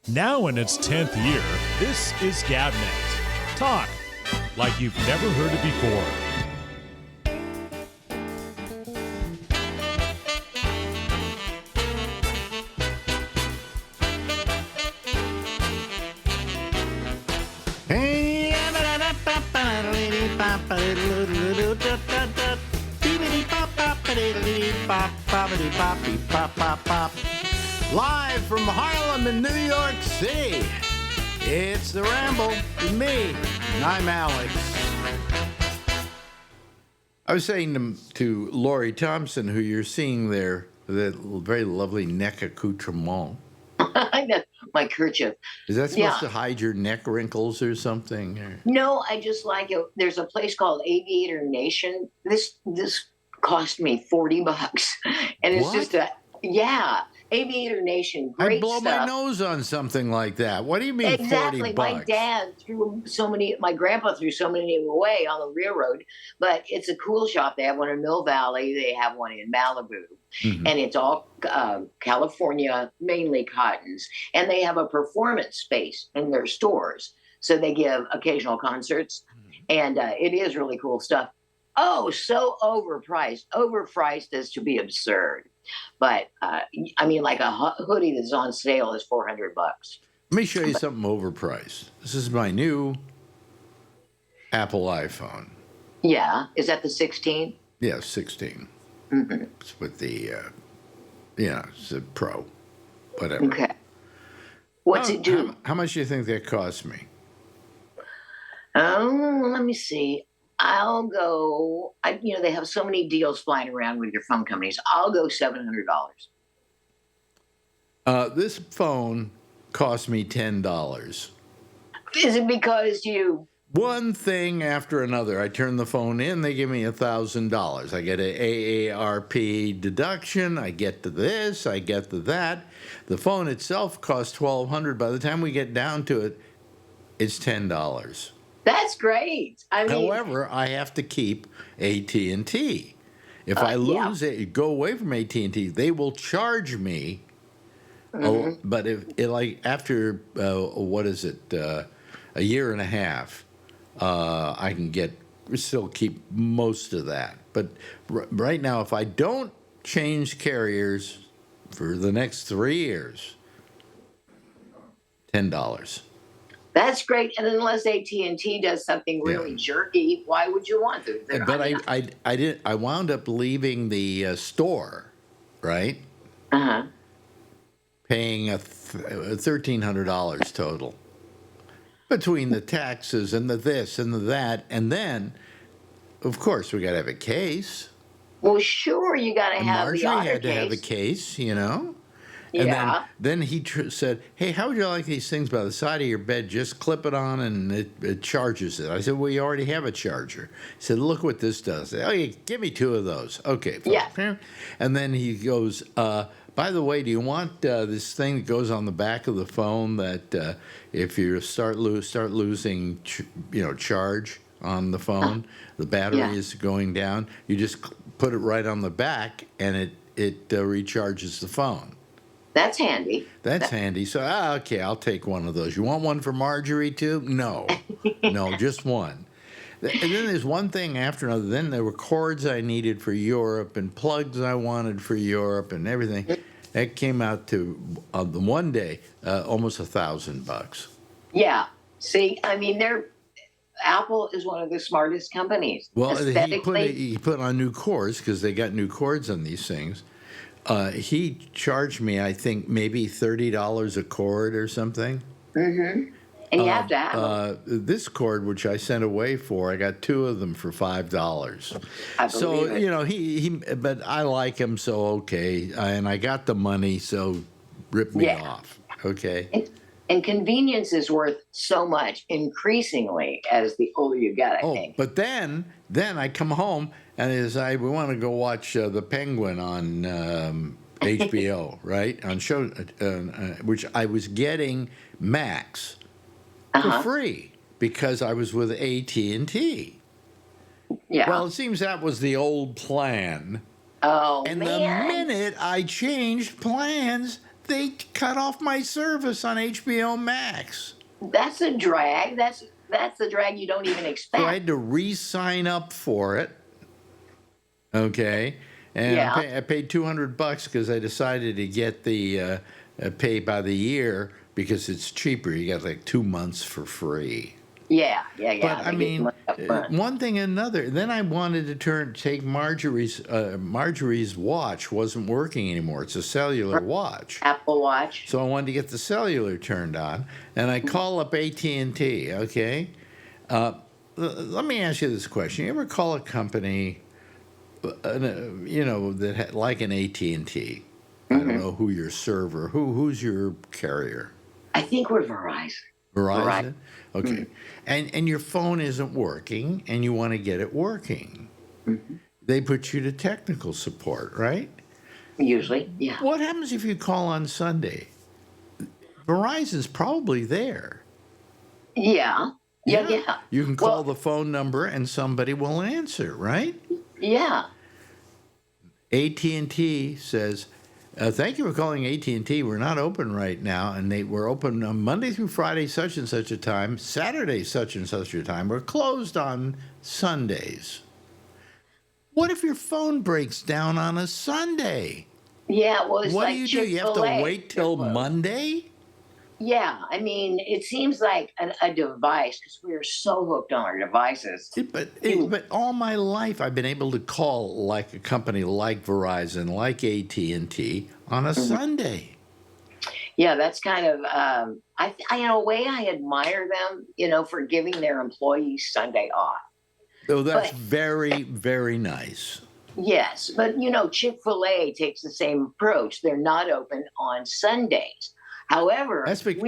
Now in its 10th year, this is GabNet. Talk like you've never heard it before. Live from Harlem in New York City, it's the Ramble with me, and I'm Alex. I was saying to Lori Thompson, who you're seeing there, that very lovely neck accoutrement. I know, my kerchief. Is that supposed to hide your neck wrinkles or something? Or? No, I just like it. There's a place called Aviator Nation. This cost me $40, and it's just Aviator Nation, great I blow stuff. my nose on something like that. What do you mean Exactly. $40? My dad my grandpa threw so many away on the railroad, but it's a cool shop. They have one in Mill Valley. They have one in Malibu, and it's all California, mainly cottons. And they have a performance space in their stores. So they give occasional concerts, and it is really cool stuff. Oh, so overpriced as to be absurd. But I mean, like a hoodie that's on sale is $400. Let me show you something overpriced. This is my new Apple iPhone. Yeah, is that the 16? Yeah, 16. It's with the, it's a Pro, whatever. Okay. What's it do? How much do you think that cost me? Oh, let me see. I'll go. They have so many deals flying around with your phone companies. I'll go $700. This phone cost me $10. Is it because you? One thing after another. I turn the phone in, they give me $1,000. I get an AARP deduction. I get to this. I get to that. The phone itself costs $1,200. By the time we get down to it, it's $10. That's great. However, I have to keep AT&T. If I lose it, go away from AT&T, they will charge me. But after a year and a half, I can still keep most of that. But right now, if I don't change carriers for the next 3 years, $10. That's great. And unless AT&T does something really jerky, why would you want to? But I wound up leaving the store, right? Paying $1,300 total between the taxes and the this and the that, and then, of course, we got to have a case. Well, sure, you got to have Marjorie the honor had to case. have a case, And then he said, hey, how would you like these things by the side of your bed? Just clip it on and it charges it. I said, well, you already have a charger. He said, look what this does. Oh, give me 2 of those. Okay. Yeah. And then he goes, by the way, do you want this thing that goes on the back of the phone that if you start losing charge on the phone, the battery is going down, you just put it right on the back and it recharges the phone. That's handy. That's handy. So, okay, I'll take one of those. You want one for Marjorie, too? No. No, just one. And then there's one thing after another. Then there were cords I needed for Europe and plugs I wanted for Europe and everything. That came out to, the one day, almost $1,000. Yeah. See, I mean, Apple is one of the smartest companies. Well, he put on new cords because they got new cords on these things. He charged me, I think, maybe $30 a cord or something. And you have to have them. This cord, which I sent away for, I got 2 of them for $5. I believe it. But I like him, so okay. And I got the money, so rip me off. Okay. And convenience is worth so much, increasingly, as the older you get, I think. But then I come home, and we want to go watch The Penguin on HBO, right? On show, which I was getting Max for free because I was with AT&T. Yeah. Well, it seems that was the old plan. Oh, and man. the minute I changed plans, they cut off my service on HBO Max. That's a drag. That's the drag you don't even expect. So I had to re-sign up for it. Okay, and Yeah. I paid $200 because I decided to get the pay by the year because it's cheaper. You got like 2 months for free. Yeah. But I They get mean, money up front. one thing and another. Then I wanted to take Marjorie's watch wasn't working anymore. It's a cellular watch. Apple Watch. So I wanted to get the cellular turned on, and I call up AT&T. Okay, let me ask you this question: you ever call a company, that had, like an AT&T? I don't know who your server, who's your carrier? I think we're Verizon. Verizon? Okay. And your phone isn't working and you want to get it working. They put you to technical support, right? Usually, yeah. What happens if you call on Sunday? Verizon's probably there. Yeah. You can call the phone number and somebody will answer, right? Yeah. AT&T says, thank you for calling AT&T. We're not open right now, and we're open on Monday through Friday, such and such a time, Saturday, such and such a time. We're closed on Sundays. What if your phone breaks down on a Sunday? Yeah, well, it's What like do? You have to Chick-fil-A. wait till Monday? Yeah, I mean, it seems like a device because we are so hooked on our devices. But all my life I've been able to call like a company like Verizon, like AT&T on a Sunday. Yeah, that's kind of I in a way I admire them, for giving their employees Sunday off. So that's very, very nice. Yes, but Chick-fil-A takes the same approach. They're not open on Sundays. However, That's because,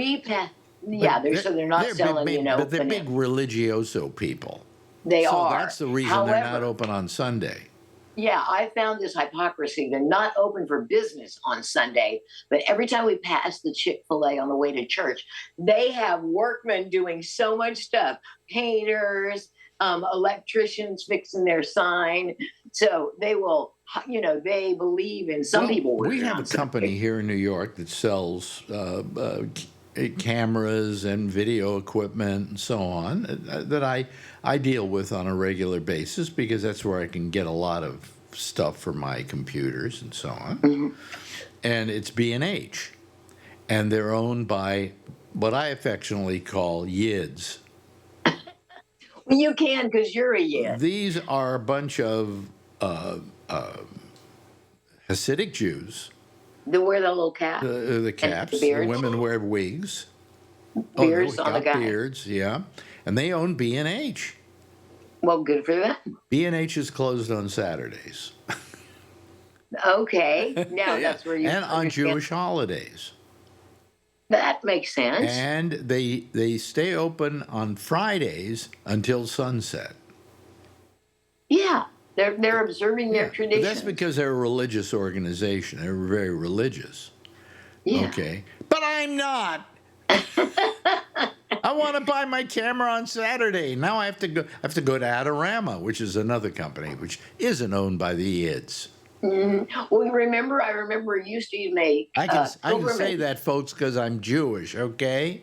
they're not selling, but they're big religioso people. They so are. That's the reason they're not open on Sunday. Yeah, I found this hypocrisy. They're not open for business on Sunday, but every time we pass the Chick-fil-A on the way to church, they have workmen doing so much stuff. Painters, electricians fixing their sign. So they will, they believe in some people. We have a company here in New York that sells cameras and video equipment and so on that I deal with on a regular basis because that's where I can get a lot of stuff for my computers and so on. And it's B&H. And they're owned by what I affectionately call yids. Well, you can because you're a yid. These are a bunch of Hasidic Jews. They wear the little cap. The caps. The women wear wigs. Beards on the guy. Beards, yeah. And they own B&H. Well, good for them. B&H is closed on Saturdays. Okay. Now that's where you... And on Jewish holidays. That makes sense. And they stay open on Fridays until sunset. Yeah. They're observing their traditions. But that's because they're a religious organization. They're very religious. Yeah. Okay. But I'm not. I want to buy my camera on Saturday. Now I have to go to Adorama, which is another company which isn't owned by the Yids. Well, I remember you used to make. I can say that, folks, because I'm Jewish. Okay.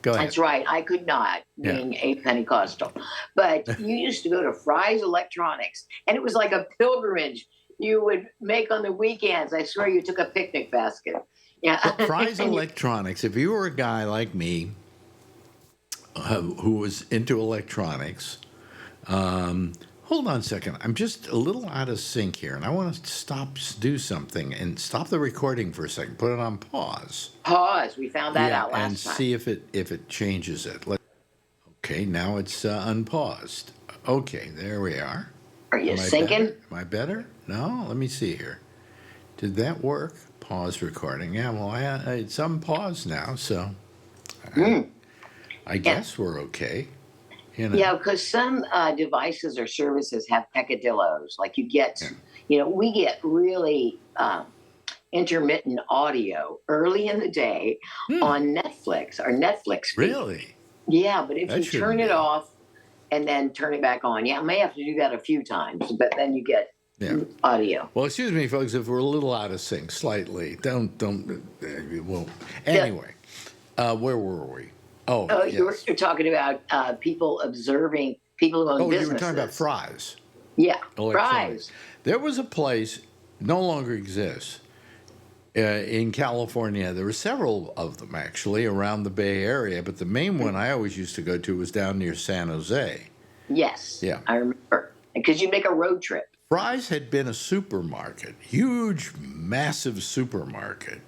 Go ahead. That's right. I could not, being a Pentecostal. But you used to go to Fry's Electronics, and it was like a pilgrimage you would make on the weekends. I swear you took a picnic basket. Yeah. Fry's Electronics, if you were a guy like me who was into electronics, hold on a second. I'm just a little out of sync here, and I want to do something and stop the recording for a second. Put it on pause. Pause. We found that out last time. And see if it changes it. Okay, now it's unpaused. Okay, there we are. Are you syncing? Am I better? No? Let me see here. Did that work? Pause recording. Yeah, well, it's unpaused now, so I guess we're okay. Yeah, because some devices or services have peccadillos. Like we get really intermittent audio early in the day on Netflix, our Netflix feed. Really? Yeah, but if you turn it off and then turn it back on, I may have to do that a few times, but then you get audio. Well, excuse me, folks, if we're a little out of sync slightly. We won't. Anyway, where were we? Oh, Oh, yes. you're talking about people observing people who own Oh, businesses. you were talking about Fry's. Yeah, Electronics. Fry's. There was a place, no longer exists, in California. There were several of them, actually, around the Bay Area, but the main one I always used to go to was down near San Jose. Yes. Yeah. I remember. Because you make a road trip. Fry's had been a supermarket, huge, massive supermarket.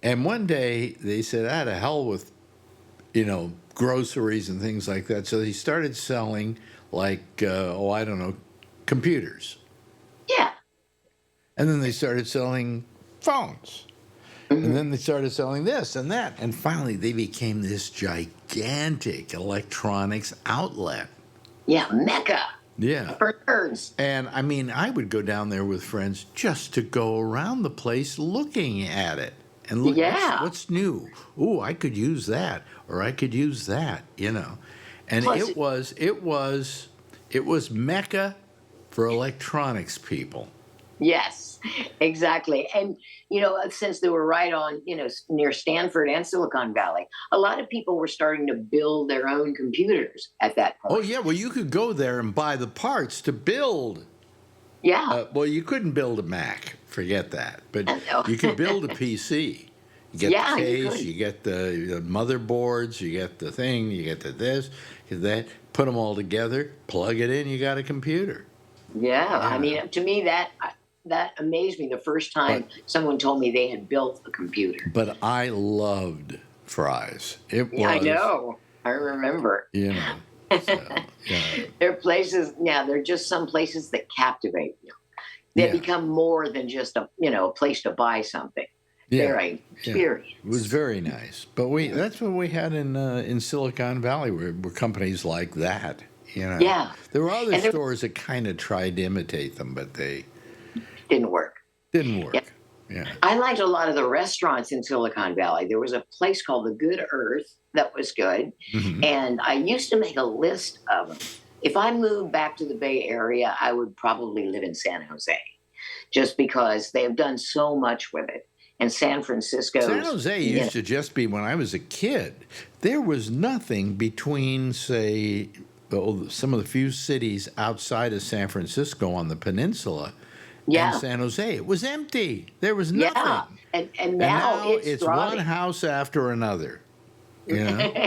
And one day they said, ah, to hell with, groceries and things like that. So they started selling, like, I don't know, computers. Yeah. And then they started selling phones. And then they started selling this and that. And finally, they became this gigantic electronics outlet. Yeah, Mecca. Yeah. For nerds. And I mean, I would go down there with friends just to go around the place looking at it and look what's new. Ooh, I could use that, or I could use that, And Plus, it was Mecca for electronics people. Yes, exactly. And, since they were right on, near Stanford and Silicon Valley, a lot of people were starting to build their own computers at that point. Oh, yeah. Well, you could go there and buy the parts to build. Yeah. Well, you couldn't build a Mac. Forget that. But you could build a PC. You get the case, you get the motherboards, you get the thing, you get the this, you get that. Put them all together, plug it in, you got a computer. Yeah. I mean, to me, that amazed me the first time someone told me they had built a computer. But I loved Fry's. It was. I know. I remember. So, There are places, there are just some places that captivate you. They become more than just a place to buy something. They're an experience. It was very nice. But that's what we had in Silicon Valley, were companies like that. Yeah. There were other stores that kind of tried to imitate them, but they didn't work. Yeah. I liked a lot of the restaurants in Silicon Valley. There was a place called the Good Earth that was good. Mm-hmm. And I used to make a list of them. If I moved back to the Bay Area, I would probably live in San Jose, just because they have done so much with it. And San Francisco. San Jose used to just be, when I was a kid, there was nothing between, say, some of the few cities outside of San Francisco on the peninsula and San Jose. It was empty. There was nothing. Yeah, and now it's one house after another. Yeah,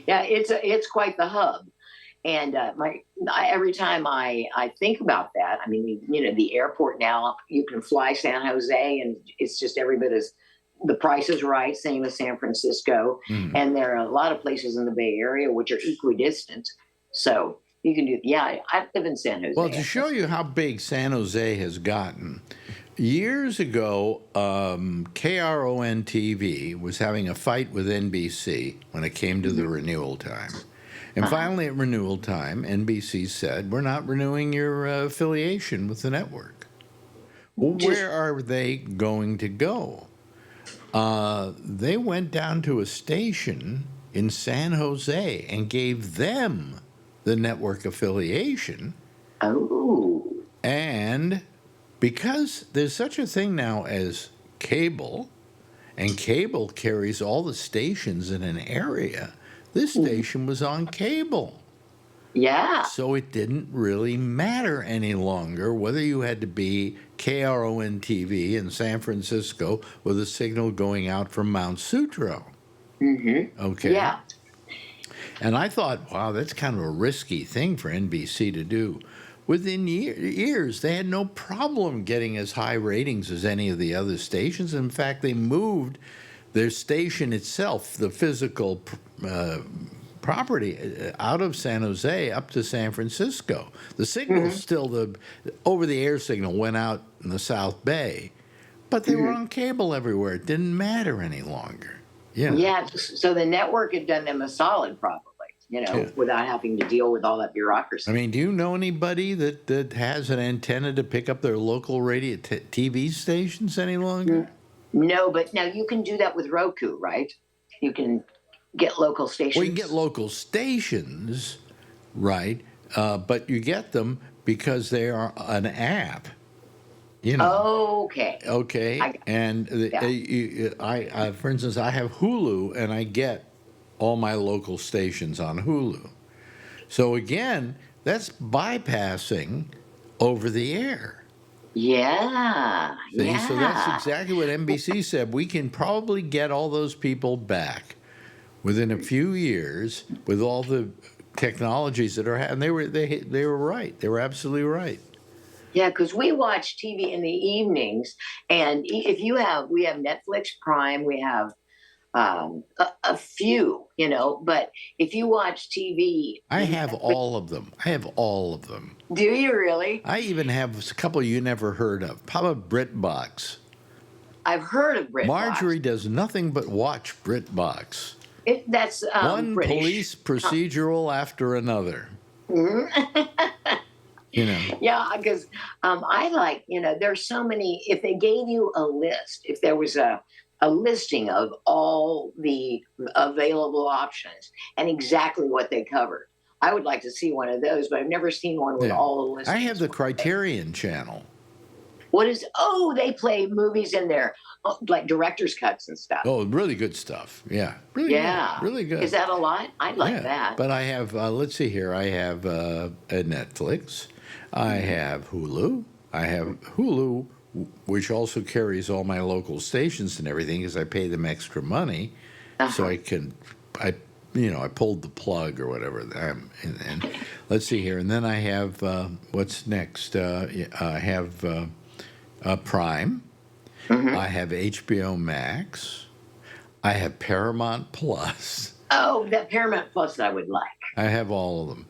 it's quite the hub. And every time I think about that, I mean, the airport now, you can fly San Jose, and it's just every bit as the price is right, same as San Francisco. Mm. And there are a lot of places in the Bay Area which are equidistant. So you can do, I live in San Jose. Well, to show you how big San Jose has gotten, years ago, KRON TV was having a fight with NBC when it came to the renewal time. And finally, at renewal time, NBC said, we're not renewing your affiliation with the network. Well, where are they going to go? They went down to a station in San Jose and gave them the network affiliation. Oh. And because there's such a thing now as cable, and cable carries all the stations in an area, this station was on cable. Yeah. So it didn't really matter any longer whether you had to be KRON TV in San Francisco with a signal going out from Mount Sutro. Mm-hmm. Okay. Yeah. And I thought, wow, that's kind of a risky thing for NBC to do. Within years, they had no problem getting as high ratings as any of the other stations. In fact, they moved their station itself, the physical property, out of San Jose up to San Francisco. The signal still, the over-the-air signal went out in the South Bay, but they were on cable everywhere. It didn't matter any longer. Yeah, so the network had done them a solid, probably, without having to deal with all that bureaucracy. I mean, do you know anybody that has an antenna to pick up their local radio TV stations any longer? No, but now you can do that with Roku, right? You can get local stations. Well, you can get local stations, right? But you get them because they are an app. You know. Okay. Okay. And for instance, I have Hulu, and I get all my local stations on Hulu. So again, that's bypassing over the air. Yeah. See, Yeah. so that's exactly what NBC said. We can probably get all those people back within a few years with all the technologies that are, and they were right. They were absolutely right. Yeah, because we watch TV in the evenings, and if you have, we have Netflix Prime, we have a few, but if you watch TV, I have all of them. I have all of them. do you really? I even have a couple you never heard of. How about BritBox? I've heard of BritBox. Marjorie does nothing but watch BritBox. That's One British. police procedural after another. Yeah, because I like, there's so many. If they gave you a list, if there was a listing of all the available options and exactly what they covered, I would like to see one of those, but I've never seen one with all the listings. I have the Criterion channel. What is? Oh, they play movies in there, like director's cuts and stuff. Oh, really good stuff. Yeah, really good. Really good. Is that a lot? I'd like that. But I have, let's see here. I have a Netflix. I have Hulu. I have Hulu, which also carries all my local stations and everything, because I pay them extra money, so I pulled the plug or whatever. And let's see here. And then I have what's next? I have Prime. I have HBO Max. I have Paramount Plus. Oh, that Paramount Plus I would like. I have all of them.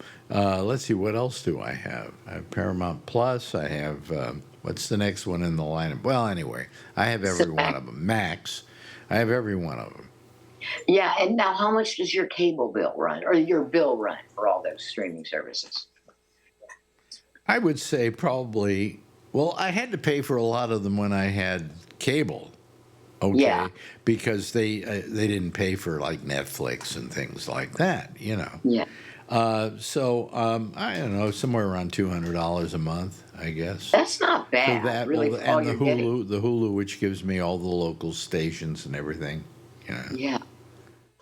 Let's see, what else do I have? I have Paramount Plus. I have, what's the next one in the lineup? Well, anyway, I have every one of them. Max. I have every one of them. Yeah, and now how much does your cable bill run, or your bill run for all those streaming services? I would say probably, well, I had to pay for a lot of them when I had cable. Okay, Yeah. because they didn't pay for like Netflix and things like that, Yeah. So I don't know, somewhere around $200 a month, I guess. That's not bad. For that, really, well, for all and the you're getting. the Hulu, which gives me all the local stations and everything. Yeah.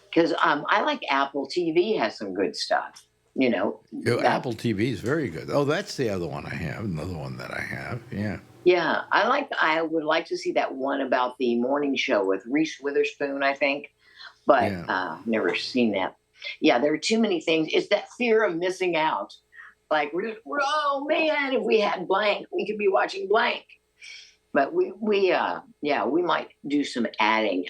Because I like Apple TV has some good stuff. Apple TV is very good. Oh, that's the other one I have. Another one that I have. Yeah. Yeah, I would like to see that one about the morning show with Reese Witherspoon, I think, but never seen that. Yeah, there are too many things. It's that fear of missing out. Like, oh man, if we had blank, we could be watching blank. But we might do some adding.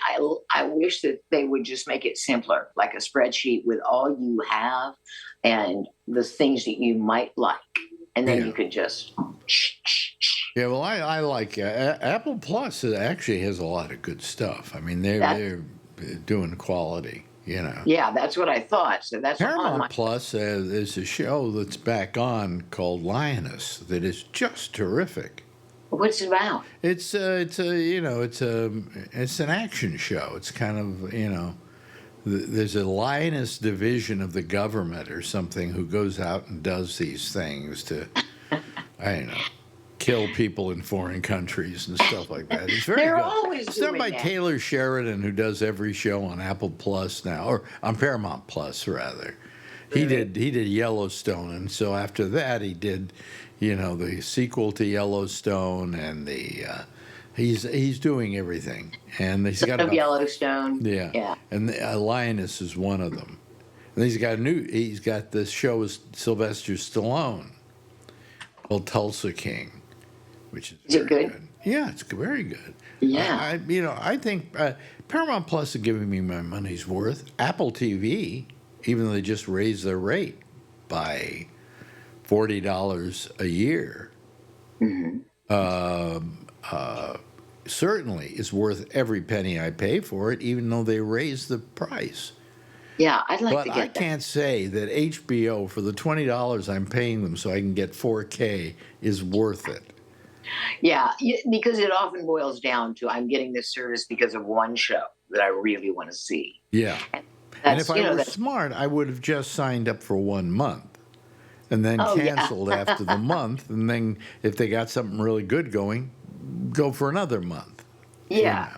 I wish that they would just make it simpler, like a spreadsheet with all you have and the things that you might like, and then you could just. Yeah, well, I like Apple Plus. Actually has a lot of good stuff. I mean, they're doing quality. Yeah, that's what I thought. So that's Paramount Plus. There's a show that's back on called Lioness that is just terrific. What's it about? It's an action show. It's kind of there's a lioness division of the government or something who goes out and does these things to I don't know, kill people in foreign countries and stuff like that. It's very They're good. always It's done doing by that. Taylor Sheridan, who does every show on Apple Plus now, or on Paramount Plus rather. Really? He did Yellowstone, and so after that he did, the sequel to Yellowstone, and he's doing everything, and he's got Of about, Yellowstone. yeah, and Lioness is one of them. And he's got this show with Sylvester Stallone called Tulsa King, which is Is it very good? Yeah, it's very good. Yeah. I think Paramount Plus is giving me my money's worth. Apple TV, even though they just raised their rate by $40 a year, certainly is worth every penny I pay for it, even though they raised the price. Yeah, I'd like But to I get that. can't say that HBO, for the $20 I'm paying them so I can get 4K, is worth it. Yeah, because it often boils down to I'm getting this service because of one show that I really want to see. Yeah. And That's, if I were smart, I would have just signed up for 1 month and then Oh, yeah. canceled after the month. And then if they got something really good going, go for another month. Yeah.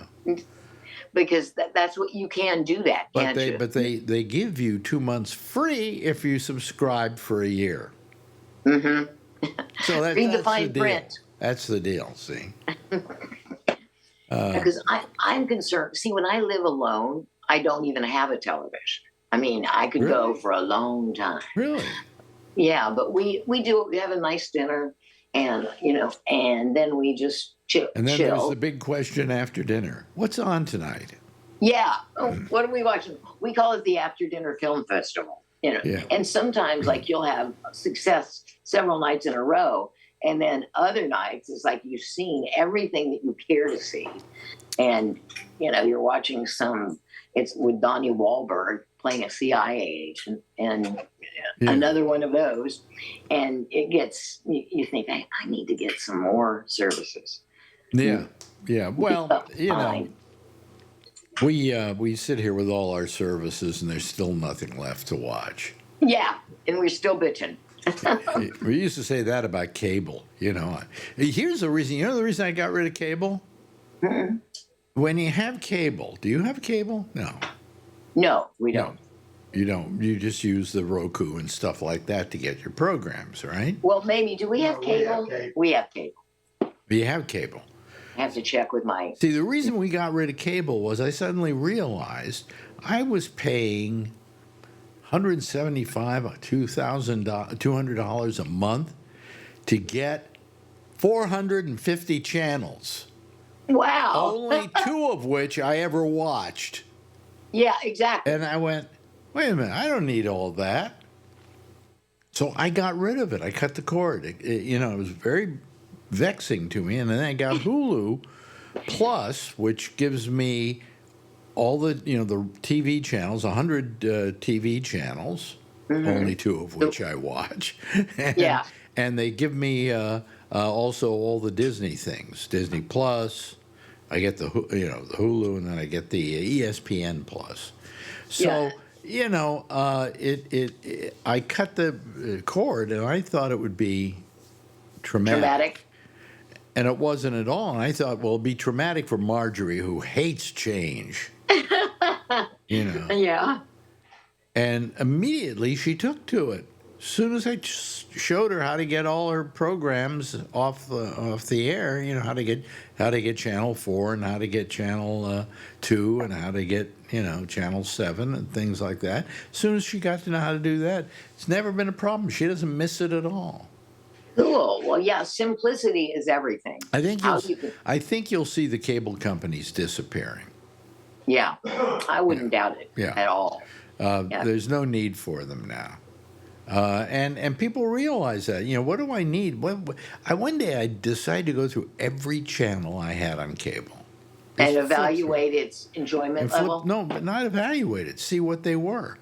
Because that's what you can do that, But can't you? they give you 2 months free if you subscribe for a year. Mm-hmm. So Read the that's the fine deal. print. That's the deal. See. Because I'm concerned. See, when I live alone, I don't even have a television. I mean, I could go Really? for a long time. Really? Yeah, but we have a nice dinner, and and then we just chill. And then there's the big question after dinner. What's on tonight? Yeah. Oh, what are we watching? We call it the after dinner film festival. Yeah. And sometimes like you'll have success several nights in a row, and then other nights it's like you've seen everything that you care to see, and you're watching it's with Donnie Wahlberg playing a CIA agent, and another one of those, and it gets you think I need to get some more services. Yeah. Yeah. Well, Fine. we sit here with all our services, and there's still nothing left to watch. Yeah, and we're still bitching. We used to say that about cable. Here's the reason. You know the reason I got rid of cable? Mm-hmm. When you have cable, do you have cable? No. No, we don't. No. You don't. You just use the Roku and stuff like that to get your programs, right? Well, maybe. Do we have cable? We have cable. You have cable. I have to check with my. See, the reason we got rid of cable was I suddenly realized I was paying $175, $200 a month to get 450 channels. Wow. Only 2 of which I ever watched. Yeah, exactly. And I went, wait a minute, I don't need all that. So I got rid of it. I cut the cord. It was very vexing to me. And then I got Hulu Plus, which gives me all the the TV channels, 100 TV channels, only 2 of which I watch. And they give me also all the Disney things, Disney Plus. I get the the Hulu, and then I get the ESPN Plus. So I cut the cord, and I thought it would be traumatic. And it wasn't at all. And I thought, well, it'd be traumatic for Marjorie, who hates change. Yeah. And immediately she took to it. As soon as I showed her how to get all her programs off the air, how to get channel 4 and how to get channel 2 and how to get channel 7 and things like that. As soon as she got to know how to do that, it's never been a problem. She doesn't miss it at all. Cool. Well, yeah, simplicity is everything. I think you'll see the cable companies disappearing. Yeah, I wouldn't doubt it at all. There's no need for them now. And people realize that. What do I need? One day I decided to go through every channel I had on cable. And evaluate its enjoyment level? No, but not evaluate it. See what they were.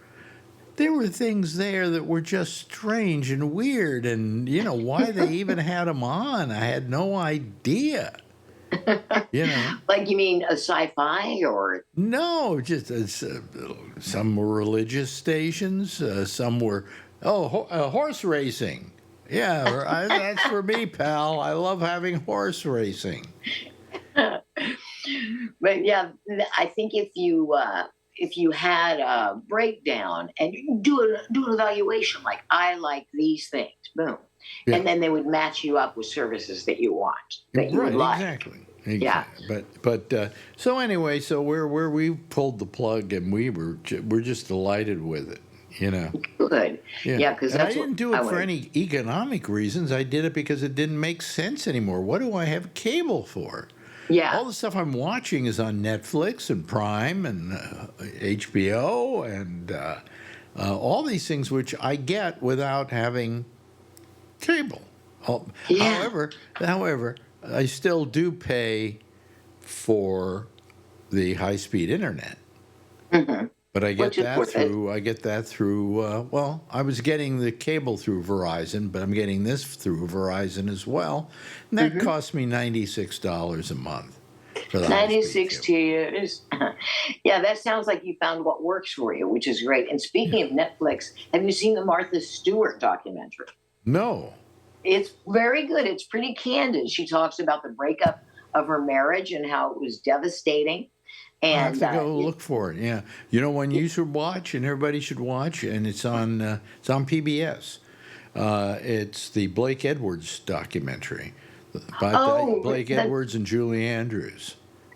There were things there that were just strange and weird, and why they even had them on, I had no idea. Like, you mean a sci-fi or? No, just some were religious stations, some were horse racing. Yeah, that's for me, pal. I love having horse racing. But yeah, I think if you had a breakdown and you do an evaluation, like I like these things, boom, and then they would match you up with services that you want, that you would like. Exactly. Yeah. But so anyway, so we pulled the plug, and we're just delighted with it. Good. Yeah, because I didn't do it for any economic reasons. I did it because it didn't make sense anymore. What do I have cable for? Yeah. All the stuff I'm watching is on Netflix and Prime and HBO and all these things, which I get without having cable. However, I still do pay for the high-speed internet. Mm-hmm. But I get that through. Well, I was getting the cable through Verizon, but I'm getting this through Verizon as well, and that cost me $96 a month. For the 96 years. Yeah, that sounds like you found what works for you, which is great. And speaking of Netflix, have you seen the Martha Stewart documentary? No, It's very good. It's pretty candid. She talks about the breakup of her marriage and how it was devastating. I have And to go look for it. Yeah, you know one you should watch, and everybody should watch, and it's on PBS. It's the Blake Edwards documentary about oh, Blake the, Edwards and Julie Andrews.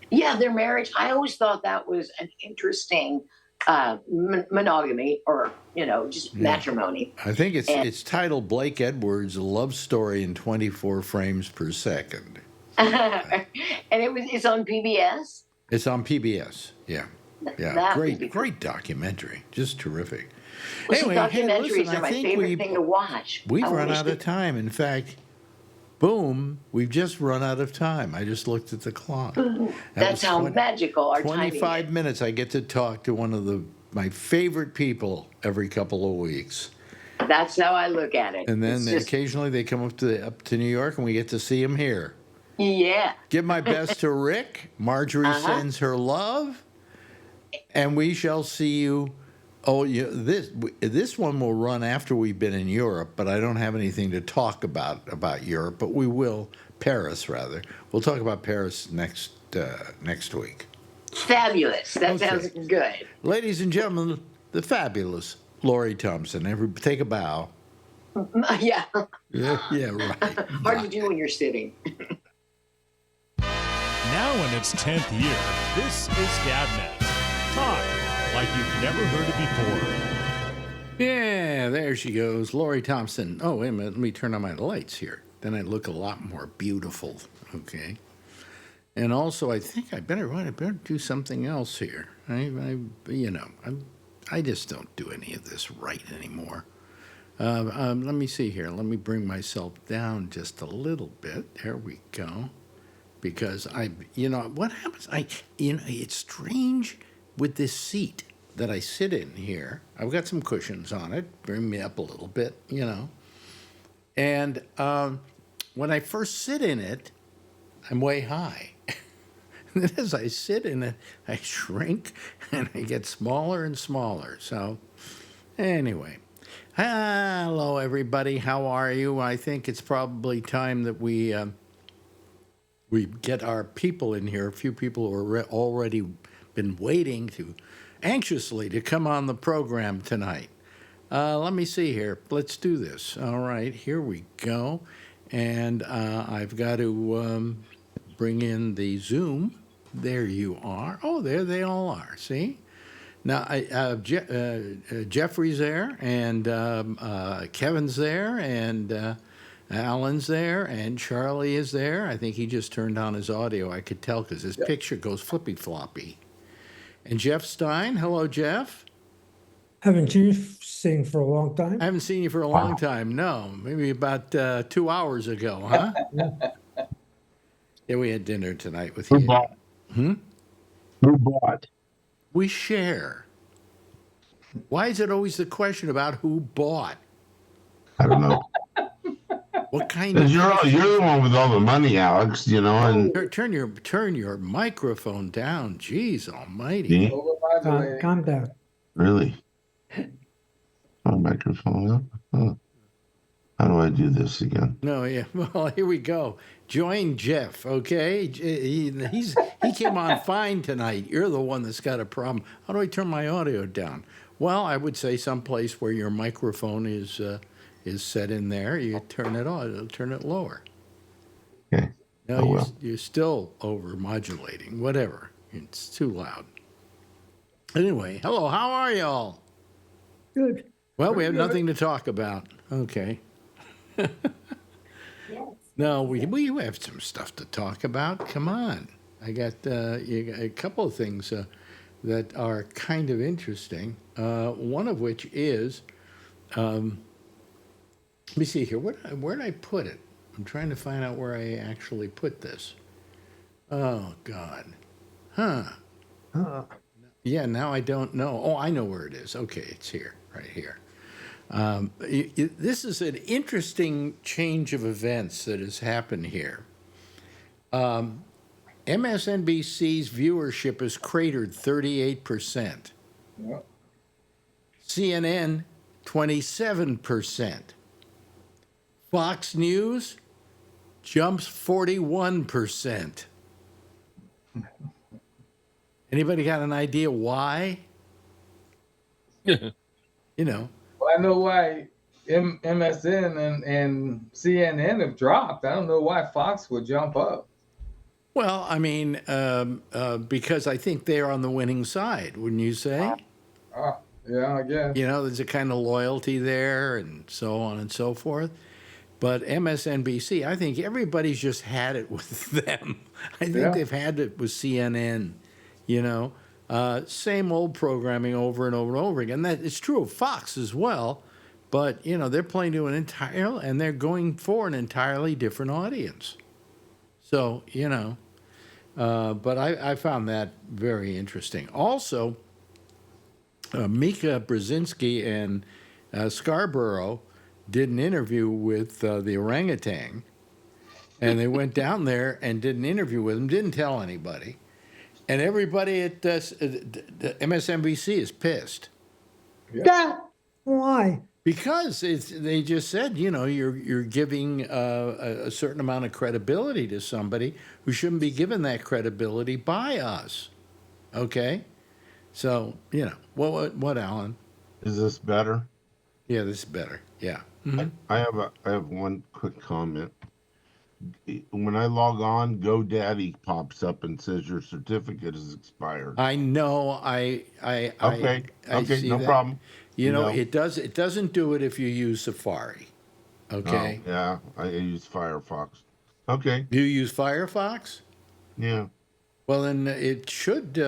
yeah, their marriage. I always thought that was an interesting monogamy, or just Yeah, matrimony. I think And it's titled Blake Edwards: A Love Story in 24 Frames per Second. and it's on PBS. It's on PBS. Yeah, yeah, That would be cool. great documentary, just terrific. Well, see, Anyway, hey, documentaries listen, are my favorite thing to watch. we've I run wish out of time. In fact, boom, we've just run out of time. I just looked at the clock. That that's was how magical our timing 25 is. minutes. I get to talk to one of my favorite people every couple of weeks. That's how I look at it. And then It's just, occasionally they come up to New York and we get to see them here. yeah. Give my best to Rick. Marjorie sends her love. And we shall see you. Oh, this one will run after we've been in Europe, but I don't have anything to talk about Europe. But we will, Paris rather. We'll talk about Paris next week. Fabulous. That Okay. sounds good. Ladies and gentlemen, the fabulous Lori Thompson. Take a bow. Yeah. Yeah, right. Hard to do when you're sitting. Now in its 10th year, this is GabNet. Talk like you've never heard it before. Yeah, there she goes, Lori Thompson. Oh, wait a minute. Let me turn on my lights here. Then I look a lot more beautiful. Okay. And also, I think I better do something else here. I just don't do any of this right anymore. Let me see here. Let me bring myself down just a little bit. There we go. Because what happens? It's strange with this seat that I sit in here. I've got some cushions on it, bring me up a little bit, And when I first sit in it, I'm way high. And then as I sit in it, I shrink and I get smaller and smaller. So, anyway. Hello, everybody. How are you? I think it's probably time that we get our people in here. A few people who are already been waiting anxiously to come on the program tonight. Let me see here. Let's do this. All right, here we go. And I've got to bring in the Zoom. There you are. Oh, there they all are. See? Now, Jeffrey's there, and Kevin's there, and Alan's there, and Charlie is there. I think he just turned on his audio. I could tell because his picture goes flippy-floppy. And Jeff Stein. Hello, Jeff. Haven't you seen for a long time? I haven't seen you for a long time. No, maybe about 2 hours ago, huh? Yeah, we had dinner tonight with you. Who bought? Who bought? We share. Why is it always the question about who bought? I don't know. What kind of? Because you're the one with all the money, Alex. And Turn your microphone down. Jeez Almighty! See? Calm down. Really? Oh, microphone up. Huh. How do I do this again? No, yeah. Well, here we go. Join Jeff, okay? He came on fine tonight. You're the one that's got a problem. How do I turn my audio down? Well, I would say someplace where your microphone is set in there. You turn it on. It'll turn it lower. Okay. No, you're still over-modulating. Whatever. It's too loud. Anyway, hello. How are y'all? Good. Well, we have nothing to talk about. Okay. No, we have some stuff to talk about. Come on. I got a couple of things that are kind of interesting. One of which is, let me see here. Where did I put it? I'm trying to find out where I actually put this. Oh, God. Huh. Yeah, now I don't know. Oh, I know where it is. Okay, it's here, right here. This is an interesting change of events that has happened here. MSNBC's viewership has cratered 38%. Yeah. CNN, 27%. Fox News jumps 41%. Anybody got an idea why? You know. Well, I know why MSN and CNN have dropped. I don't know why Fox would jump up. Well, I mean, because I think they're on the winning side, wouldn't you say? Yeah, I guess. You know, there's a kind of loyalty there and so on and so forth. But MSNBC, I think everybody's just had it with them. I think they've had it with CNN, you know. Same old programming over and over and over again. That it's true of Fox as well. But, you know, they're playing to and they're going for an entirely different audience. So, you know, but I found that very interesting. Also, Mika Brzezinski and Scarborough did an interview with the orangutan, and they went down there and did an interview with him, didn't tell anybody. And everybody at MSNBC is pissed. Yeah. Why? Because they just said, you know, you're giving a certain amount of credibility to somebody who shouldn't be given that credibility by us. Okay? So, you know, what, Alan? Is this better? Yeah, this is better. Yeah. Mm-hmm. I have one quick comment. When I log on, GoDaddy pops up and says your certificate is expired. I know. I see no that. problem. You know, it doesn't do it if you use Safari. Okay. Oh, yeah, I use Firefox. Okay. Do you use Firefox? Yeah. Well, then it should.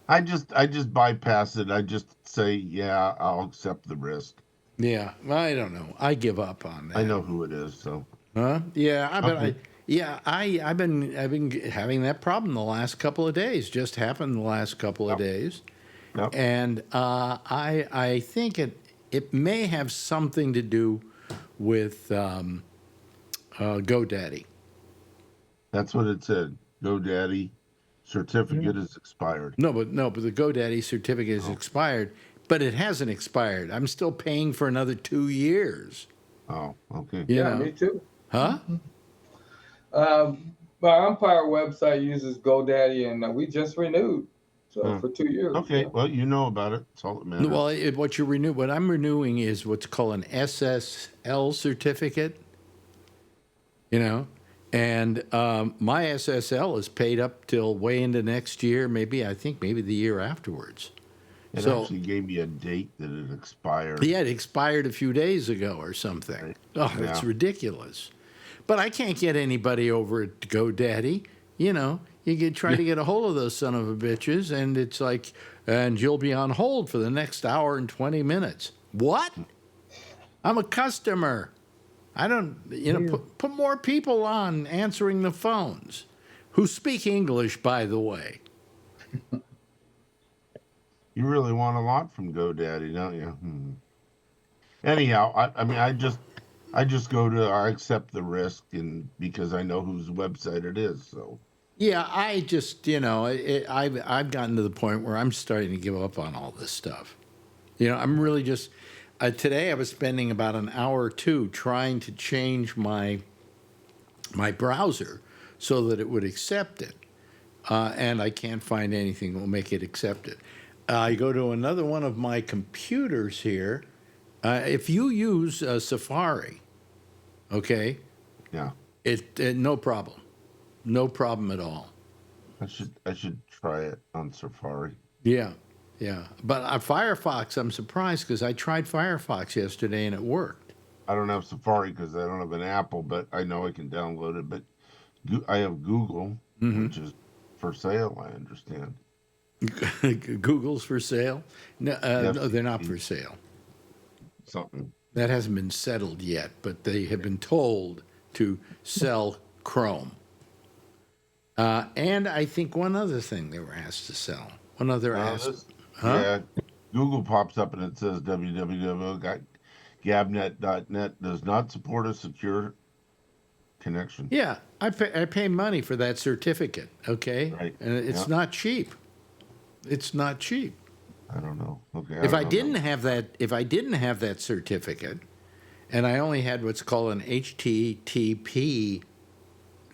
I just bypass it. I just say, yeah, I'll accept the risk. Yeah, I don't know. I give up on that. I know who it is, so. Huh? Yeah, I've been having that problem the last couple of days. Just happened the last couple of days, and I think it may have something to do with GoDaddy. That's what it said. GoDaddy certificate is expired. No, but the GoDaddy certificate is expired, but it hasn't expired. I'm still paying for another 2 years. Oh, okay. You know? Me too. Huh? My umpire website uses GoDaddy, and we just renewed, so for 2 years. Okay, yeah. well, you know about it. That's all that matters. Well, what I'm renewing is what's called an SSL certificate. You know, and my SSL is paid up till way into next year. Maybe the year afterwards. It actually gave me a date that it expired. Yeah, it expired a few days ago or something. Right. Oh, that's ridiculous. But I can't get anybody over at GoDaddy. You know, you try to get a hold of those son of a bitches, and it's like, and you'll be on hold for the next hour and 20 minutes. What? I'm a customer. I don't, put more people on answering the phones who speak English, by the way. You really want a lot from GoDaddy, don't you? Anyhow, I just go to I accept the risk, and because I know whose website it is. So yeah, I just I've gotten to the point where I'm starting to give up on all this stuff. You know, I'm really just today I was spending about an hour or two trying to change my browser so that it would accept it, and I can't find anything that will make it accept it. I go to another one of my computers here. If you use Safari, okay, yeah, no problem, no problem at all. I should try it on Safari. Yeah, but Firefox, I'm surprised because I tried Firefox yesterday and it worked. I don't have Safari because I don't have an Apple, but I know I can download it. But I have Google, which is for sale. I understand. Google's for sale? No, no, they're not for sale. Something. That hasn't been settled yet, but they have been told to sell Chrome. And I think one other thing they were asked to sell. One other asked. Yeah, Google pops up and it says www.gabnet.net does not support a secure connection. Yeah, I pay money for that certificate, okay? Right. And it's Yeah. not cheap. It's not cheap. I don't know. Okay. If I don't didn't know. have that certificate, and I only had what's called an HTTP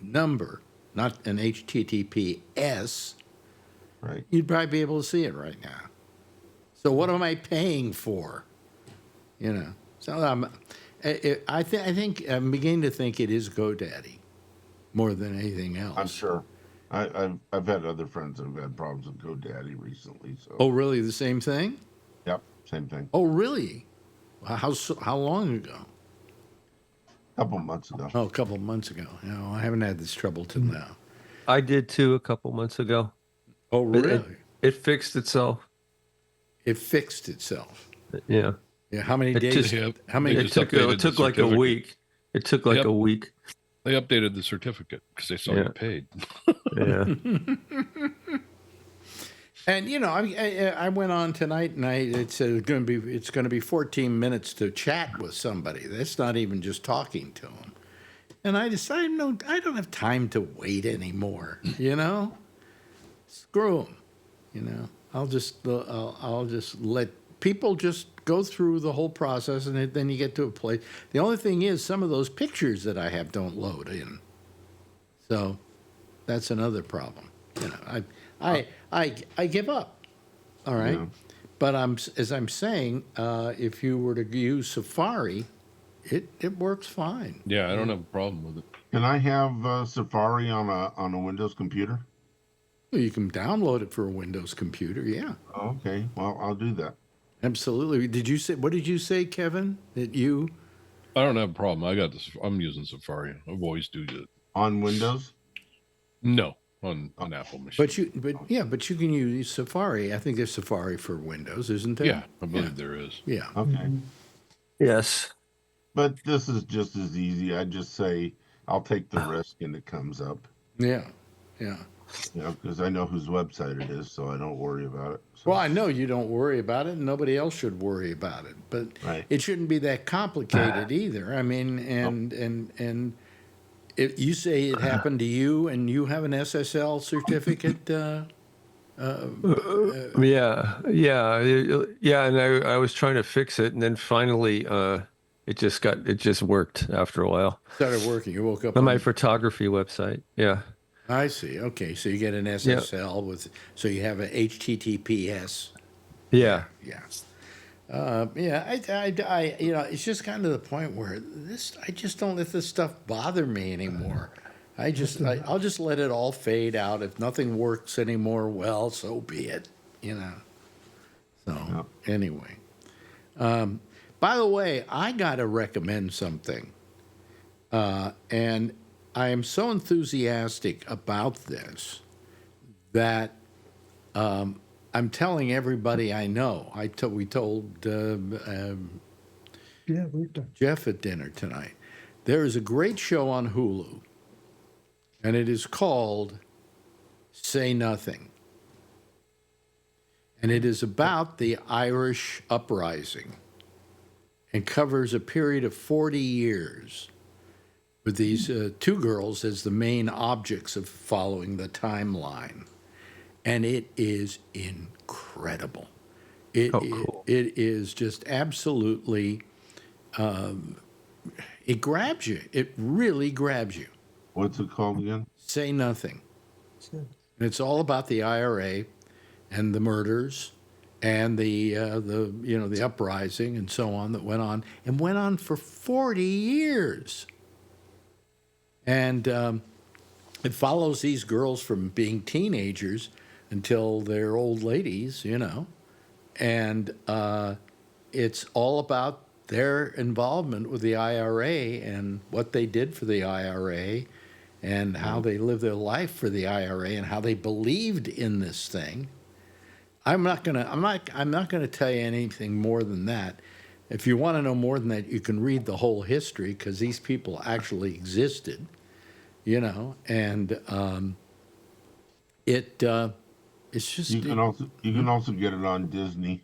number, not an HTTPS, Right. you'd probably be able to see it right now. So what am I paying for? You know. So I think I'm beginning to think it is GoDaddy more than anything else. I'm sure. I've had other friends that have had problems with GoDaddy recently. So. Oh, really? The same thing? Yep. Same thing. Oh, really? How long ago? A couple months ago. Oh, a couple of months ago. No, I haven't had this trouble till now. I did too a couple months ago. Oh, But really? it fixed itself. It fixed itself. Yeah. Yeah. How many It days? just- How many? They It just took updated it took the like a certificate. week. It took like Yep. a week. They updated the certificate because they saw Yeah. you paid. Yeah. And you know, I went on tonight, and it's going to be 14 minutes to chat with somebody. That's not even just talking to them. And I decided, no, I don't have time to wait anymore. You know, screw them. You know, I'll just let people just go through the whole process, and then you get to a place. The only thing is, some of those pictures that I have don't load in. So that's another problem. You know, I give up. All right. Yeah. But as I'm saying, if you were to use Safari, it works fine. Yeah, I don't have a problem with it. Can I have Safari on a Windows computer? You can download it for a Windows computer. Yeah, Okay. Well, I'll do that. absolutely. What did you say, Kevin? That you? I don't have a problem. I got this. I'm using Safari. I've always do it. On Windows? No, on Apple machine. But you can use Safari. I think there's Safari for Windows, isn't there? Yeah, I believe there is. Yeah. Okay. Yes. But this is just as easy. I just say I'll take the risk and it comes up. Yeah. Yeah. You know, because I know whose website it is, so I don't worry about it. So, Well, I know you don't worry about it, and nobody else should worry about it. But Right. it shouldn't be that complicated either. I mean, and if you say it happened to you, and you have an SSL certificate. Yeah. And I was trying to fix it, and then finally, it just worked after a while Started working. You woke up on my photography website. Yeah. I see. Okay, so you get an SSL so you have an HTTPS. Yeah. Yeah. I you know, it's just gotten to the point where I just don't let this stuff bother me anymore. I'll just let it all fade out. If nothing works anymore, well, so be it. You know. So anyway, by the way, I got to recommend something, and I am so enthusiastic about this that I'm telling everybody I know. We told Yeah, we've done. Jeff at dinner tonight. There is a great show on Hulu, and it is called Say Nothing. And it is about the Irish uprising and covers a period of 40 years with these two girls as the main objects of following the timeline. And it is incredible. Cool. It is just absolutely, it grabs you. It really grabs you. what's it called again? Say Nothing. So, And it's all about the IRA and the murders and the uprising and so on that went on for 40 years. And it follows these girls from being teenagers until they're old ladies, you know. And it's all about their involvement with the IRA and what they did for the IRA and how they lived their life for the IRA and how they believed in this thing. I'm not gonna tell you anything more than that. If you want to know more than that, you can read the whole history because these people actually existed, you know. And it's just You can also get it on Disney.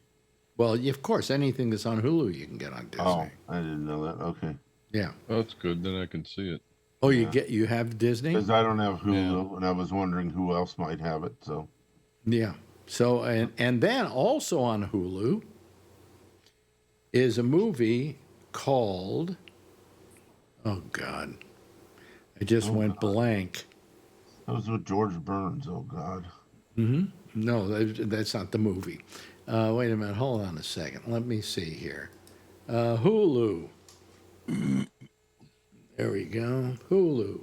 well, of course, anything that's on Hulu you can get on Disney. Oh, I didn't know that. Okay. Yeah. Oh, that's good. Then I can see it. Oh, Yeah. you have Disney? Because I don't have Hulu, and I was wondering who else might have it. So Yeah. So and then also on Hulu is a movie called, oh God, I just went blank. that was with George Burns. Oh God. No, that's not the movie. Wait a minute. Hold on a second. Let me see here. Hulu. There we go. Hulu.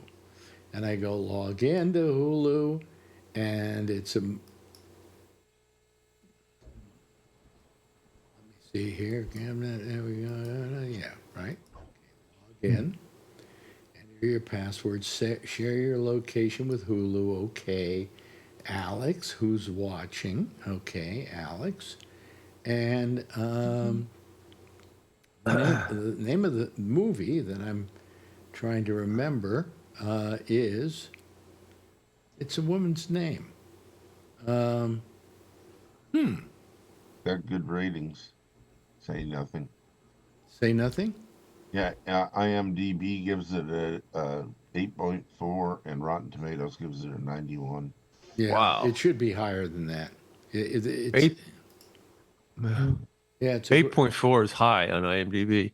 And I go log into Hulu, and it's a. Let me see here. Cabinet. There we go. Yeah, right. Log in. Enter your password. Share your location with Hulu. Okay. Alex, who's watching? Okay, Alex. And the name of the movie that I'm trying to remember is, it's a woman's name. Got good ratings. Say nothing. Say nothing? Yeah, IMDb gives it a 8.4, and Rotten Tomatoes gives it a 91. Yeah, Wow. it should be higher than that. It's, Eight yeah, it's 8.4 is high on IMDb.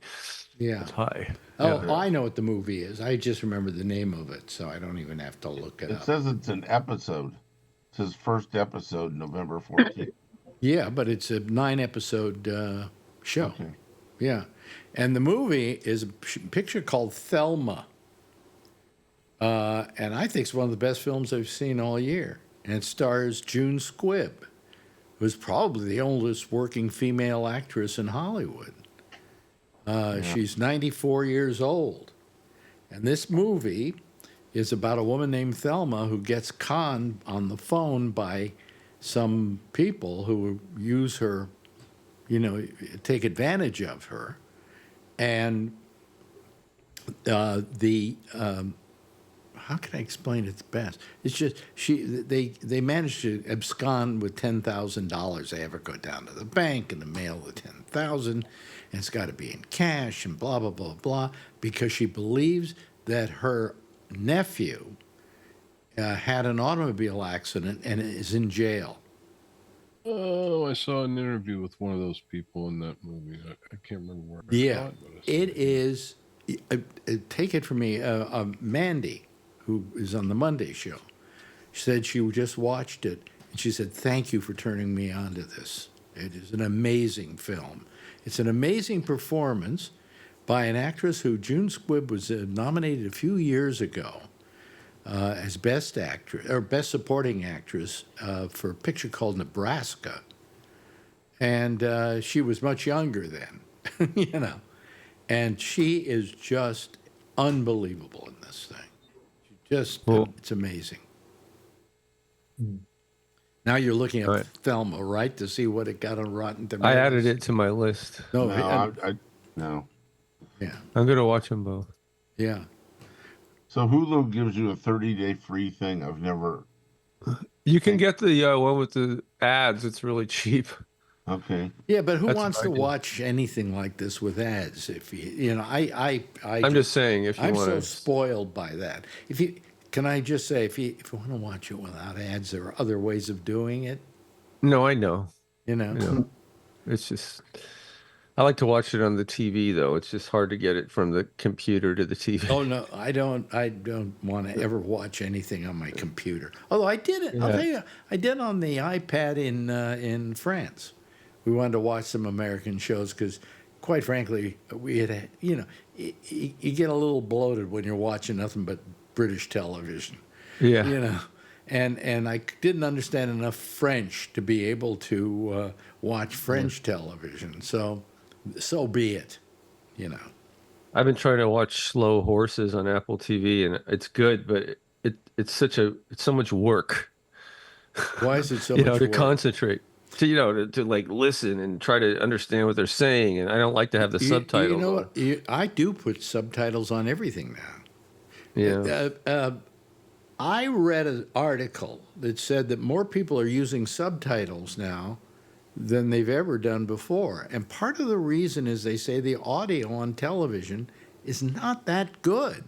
yeah. It's high. Oh, Yeah. I know what the movie is. I just remember the name of it, so I don't even have to look it It up. says it's an episode. It says first episode, November 14th. Yeah, but it's a 9-episode show. Okay. Yeah. And the movie is a picture called Thelma. And I think it's one of the best films I've seen all year. And it stars June Squibb, who's probably the oldest working female actress in Hollywood. She's 94 years old. And this movie is about a woman named Thelma who gets conned on the phone by some people who use her, take advantage of her. And how can I explain it best? It's just they managed to abscond with $10,000. They have her go down to the bank and mail the 10,000, and it's got to be in cash and blah blah blah blah, because she believes that her nephew had an automobile accident and is in jail. Oh, I saw an interview with one of those people in that movie. I can't remember where. I Yeah, saw it, but I saw it is. Take it from me, Mandy, who is on the Monday show. She said she just watched it, and she said, "Thank you for turning me on to this. It is an amazing film. It's an amazing performance by an actress who June Squibb was nominated a few years ago as Best Actress or Best Supporting Actress for a picture called Nebraska, and she was much younger then, And she is just unbelievable in this thing. It's amazing. Now you're looking at Right. Thelma, right, to see what it got on Rotten Tomatoes. I added it to my list. No, No. yeah, I'm going to watch them both. yeah. So Hulu gives you a 30-day free thing. I've never. You can get the one with the ads. It's really cheap. Okay. Yeah, but who That's wants what to I do. watch anything like this with ads? If I'm just saying if you I'm want so to. spoiled by that. Can I just say, if you want to watch it without ads, there are other ways of doing it. No, I know. You know. I know. It's just. I like to watch it on the TV though. It's just hard to get it from the computer to the TV. Oh no, I don't. I don't want to ever watch anything on my computer. Although I did it. I'll Yeah. tell you, I did on the iPad in France. We wanted to watch some American shows because, quite frankly, we had you get a little bloated when you're watching nothing but British television. Yeah. And I didn't understand enough French to be able to watch French television. So be it. I've been trying to watch Slow Horses on Apple TV, and it's good, but it's so much work. Why is it so to much work? concentrate, to like listen and try to understand what they're saying, and I don't like to have the subtitles. You know on. what? I do put subtitles on everything now. Yeah. I read an article that said that more people are using subtitles now than they've ever done before. And part of the reason is they say the audio on television is not that good.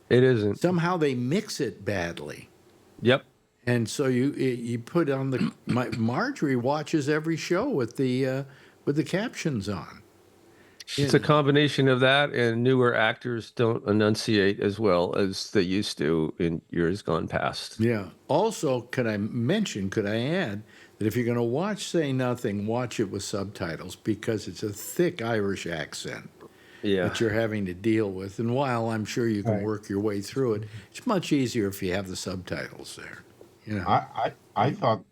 It isn't. Somehow they mix it badly. Yep. And so you put on the Marjorie watches every show with the captions on. It's a combination of that, and newer actors don't enunciate as well as they used to in years gone past. Yeah. Also, could I add that if you're going to watch Say Nothing, watch it with subtitles because it's a thick Irish accent Yeah. that you're having to deal with. And while I'm sure you can work your way through it, it's much easier if you have the subtitles there. You know. I thought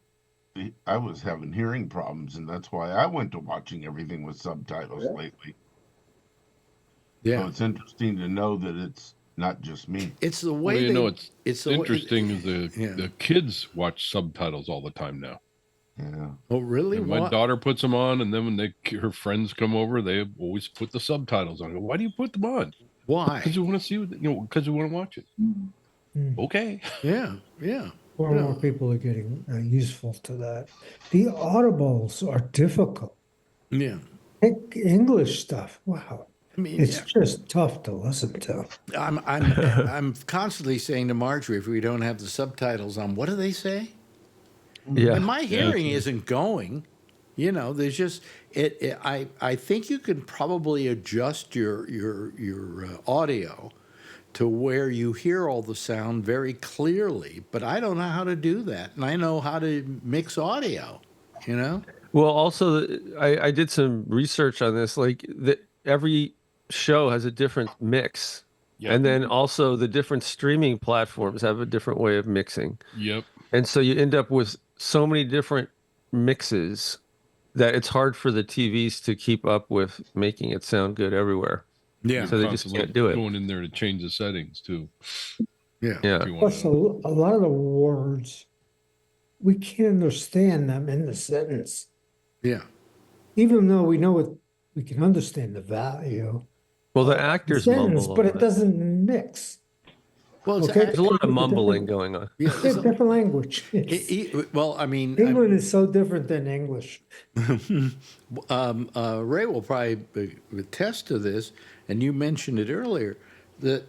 I was having hearing problems, and that's why I went to watching everything with subtitles lately. Yeah. So it's interesting to know that it's not just me. It's the way it's interesting is the kids watch subtitles all the time now. Yeah. Oh, really? And my daughter puts them on, and then when her friends come over, they always put the subtitles on. I go, why do you put them on? Why? Because we want to see, because we want to watch it. Okay. Yeah. More and more people are getting useful to that. The audibles are difficult. Yeah. English stuff. Wow. I mean, It's just tough to listen to. I'm constantly saying to Marjorie, if we don't have the subtitles on, what do they say? Yeah. And my hearing isn't going. There's just I think you can probably adjust your audio to where you hear all the sound very clearly, but I don't know how to do that, and I know how to mix audio. Well, also, I did some research on this. Like, every show has a different mix. Yep. And then also the different streaming platforms have a different way of mixing. Yep. And so you end up with so many different mixes that it's hard for the TVs to keep up with making it sound good everywhere. Yeah. So they just can't do it. Going in there to change the settings too. Yeah. Yeah. Plus, a lot of the words, we can't understand them in the sentence. Yeah. Even though we know what we can understand the value. Well, the of actors sentence, mumble. but it doesn't mix. Well, it's Okay. There's a lot of mumbling going on. It's a different language. England is so different than English. Ray will probably attest to this, and you mentioned it earlier, that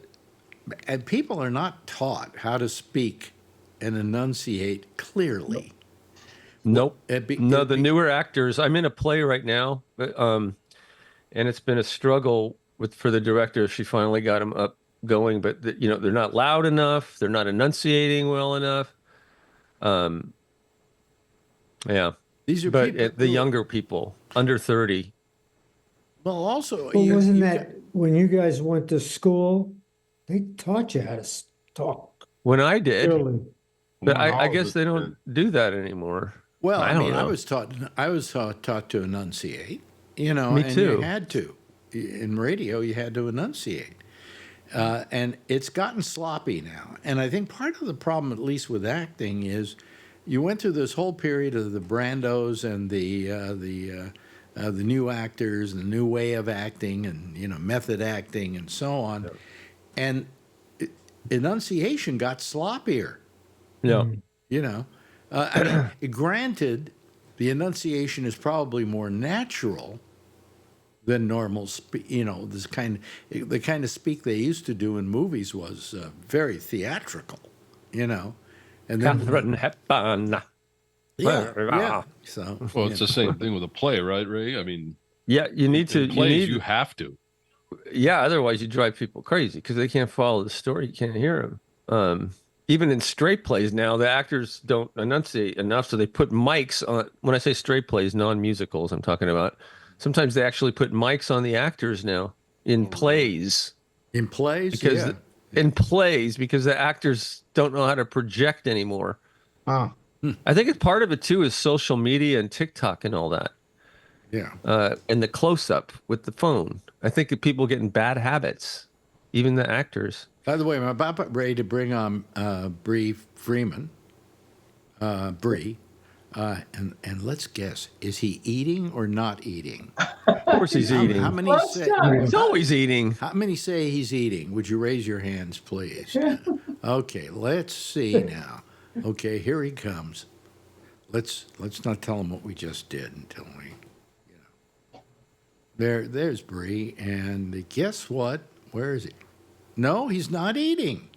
people are not taught how to speak and enunciate clearly. Nope. The newer actors. I'm in a play right now, but and it's been a struggle for the director. She finally got them up going, but they're not loud enough. They're not enunciating well enough. Yeah. These are the younger people under 30. Well, also, wasn't that when you guys went to school? They taught you how to talk. When I did, Clearly. but I guess they don't do that anymore. Well, I don't know. I was taught to enunciate, Me and too. you had to. In radio, you had to enunciate. And it's gotten sloppy now. And I think part of the problem, at least with acting, is you went through this whole period of the Brandos and the new actors, and the new way of acting, and method acting, and so on. Yeah. And enunciation got sloppier. Yeah. Granted, the enunciation is probably more natural than normal the kind of speak they used to do in movies was very theatrical, and then Catherine Hepburn. yeah. So It's the same thing with a play, right, Ray? I mean, Yeah, you need to. you have to. Yeah, otherwise you drive people crazy because they can't follow the story. You can't hear them. Even in straight plays now, the actors don't enunciate enough, so they put mics on. When I say straight plays, non-musicals, I'm talking about. Sometimes they actually put mics on the actors now in plays. In plays, because because the actors don't know how to project anymore. Huh. I think it's part of it too is social media and TikTok and all that. Yeah. And the close-up with the phone. I think that people get in bad habits, even the actors. By the way, I'm about ready to bring on Bree Freeman. Bree. And let's guess, is he eating or not eating? Of course he's eating. How many say? He's always eating. How many say he's eating? Would you raise your hands, please? Okay, let's see now. Okay, here he comes. Let's not tell him what we just did until we, There's Bree, and guess what? Where is he? No, he's not eating.